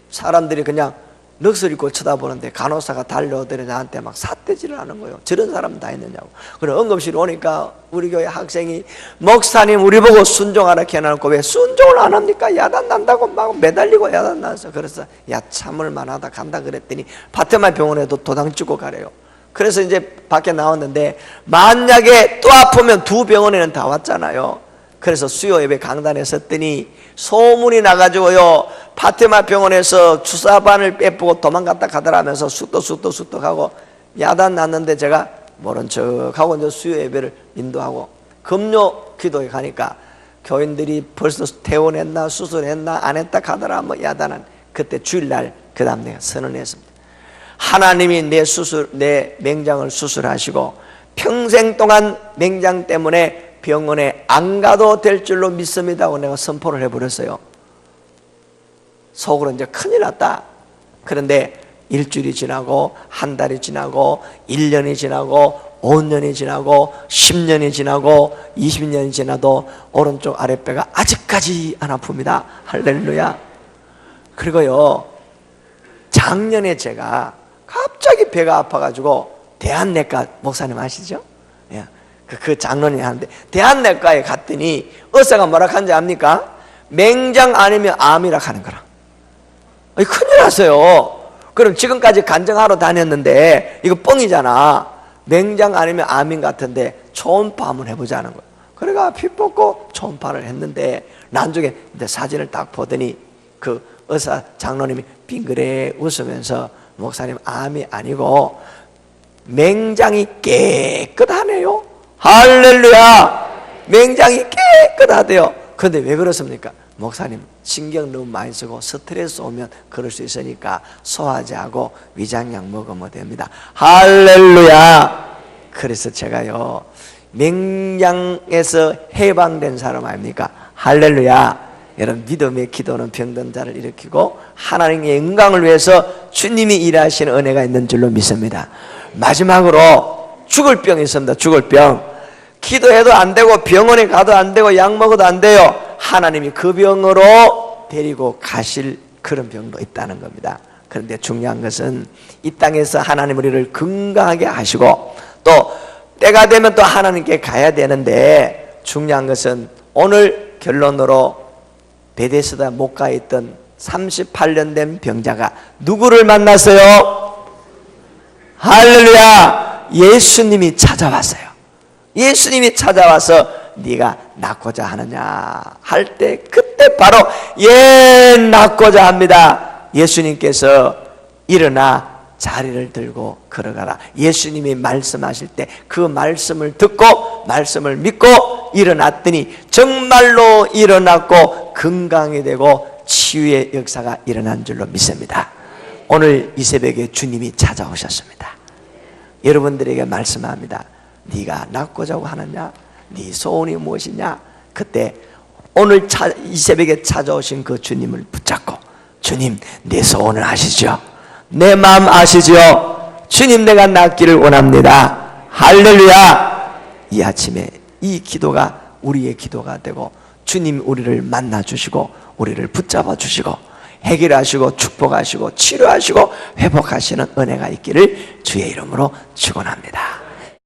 Speaker 1: 사람들이 그냥 넋을 잃고 쳐다보는데 간호사가 달려오더니 나한테 막 삿대질을 하는 거예요. 저런 사람 다 있느냐고. 그래 응급실 오니까 우리 교회 학생이 목사님 우리 보고 순종하라 해놓고 왜 순종을 안 합니까? 야단 난다고 막 매달리고 야단 나서. 그래서 야 참을 만하다 간다 그랬더니 파테마 병원에도 도장 찍고 가래요. 그래서 이제 밖에 나왔는데 만약에 또 아프면 두 병원에는 다 왔잖아요. 그래서 수요 예배 강단에 섰더니 소문이 나가지고요 파테마 병원에서 주사바늘 빼보고 도망갔다 가더라 하면서 쑥덕 하고 야단 났는데 제가 모른 척하고 이제 수요 예배를 인도하고 금요 기도에 가니까 교인들이 벌써 퇴원했나 수술했나 안 했다 가더라 뭐 야단은. 그때 주일날 그 다음 내가 선언했습니다. 하나님이 내 맹장을 수술하시고 평생 동안 맹장 때문에 병원에 안 가도 될 줄로 믿습니다 하고 내가 선포를 해버렸어요. 속으로 이제 큰일 났다. 그런데 일주일이 지나고 한 달이 지나고 1년이 지나고 5년이 지나고 10년이 지나고 20년이 지나도 오른쪽 아랫배가 아직까지 안 아픕니다. 할렐루야. 그리고요 작년에 제가 갑자기 배가 아파가지고 대한내과 목사님 아시죠? 그 장로님이 하는데 대한내과에 갔더니 의사가 뭐라 하는지 압니까? 맹장 아니면 암이라 하는 거라. 큰일 났어요. 그럼 지금까지 간증하러 다녔는데 이거 뻥이잖아. 맹장 아니면 암인 같은데 초음파 한번 해보자는 거예요. 그래가 피 뽑고 초음파를 했는데 나중에 사진을 딱 보더니 그 의사 장로님이 빙그레 웃으면서 목사님 암이 아니고 맹장이 깨끗하네요. 할렐루야. 맹장이 깨끗하대요. 그런데 왜 그렇습니까? 목사님 신경 너무 많이 쓰고 스트레스 오면 그럴 수 있으니까 소화제하고 위장약 먹으면 됩니다. 할렐루야. 그래서 제가요 맹장에서 해방된 사람 아닙니까? 할렐루야. 여러분, 믿음의 기도는 병든 자를 일으키고 하나님의 영광을 위해서 주님이 일하시는 은혜가 있는 줄로 믿습니다. 마지막으로 죽을 병이 있습니다. 죽을 병. 기도해도 안 되고 병원에 가도 안 되고 약 먹어도 안 돼요. 하나님이 그 병으로 데리고 가실 그런 병도 있다는 겁니다. 그런데 중요한 것은 이 땅에서 하나님 우리를 건강하게 하시고 또 때가 되면 또 하나님께 가야 되는데, 중요한 것은 오늘 결론으로 베데스다 못 가 있던 38년 된 병자가 누구를 만났어요? 할렐루야! 예수님이 찾아왔어요. 예수님이 찾아와서 네가 낫고자 하느냐 할 때, 그때 바로 예, 낫고자 합니다. 예수님께서 일어나 자리를 들고 걸어가라. 예수님이 말씀하실 때 그 말씀을 듣고 말씀을 믿고 일어났더니 정말로 일어났고 건강이 되고 치유의 역사가 일어난 줄로 믿습니다. 오늘 이 새벽에 주님이 찾아오셨습니다. 여러분들에게 말씀합니다. 네가 낫고자 하느냐? 네 소원이 무엇이냐? 그때 오늘 이 새벽에 찾아오신 그 주님을 붙잡고, 주님, 내 소원을 아시죠? 내 마음 아시죠? 주님, 내가 낫기를 원합니다. 할렐루야! 이 아침에 이 기도가 우리의 기도가 되고 주님 우리를 만나 주시고 우리를 붙잡아 주시고 해결하시고 축복하시고 치료하시고 회복하시는 은혜가 있기를 주의 이름으로 축원합니다.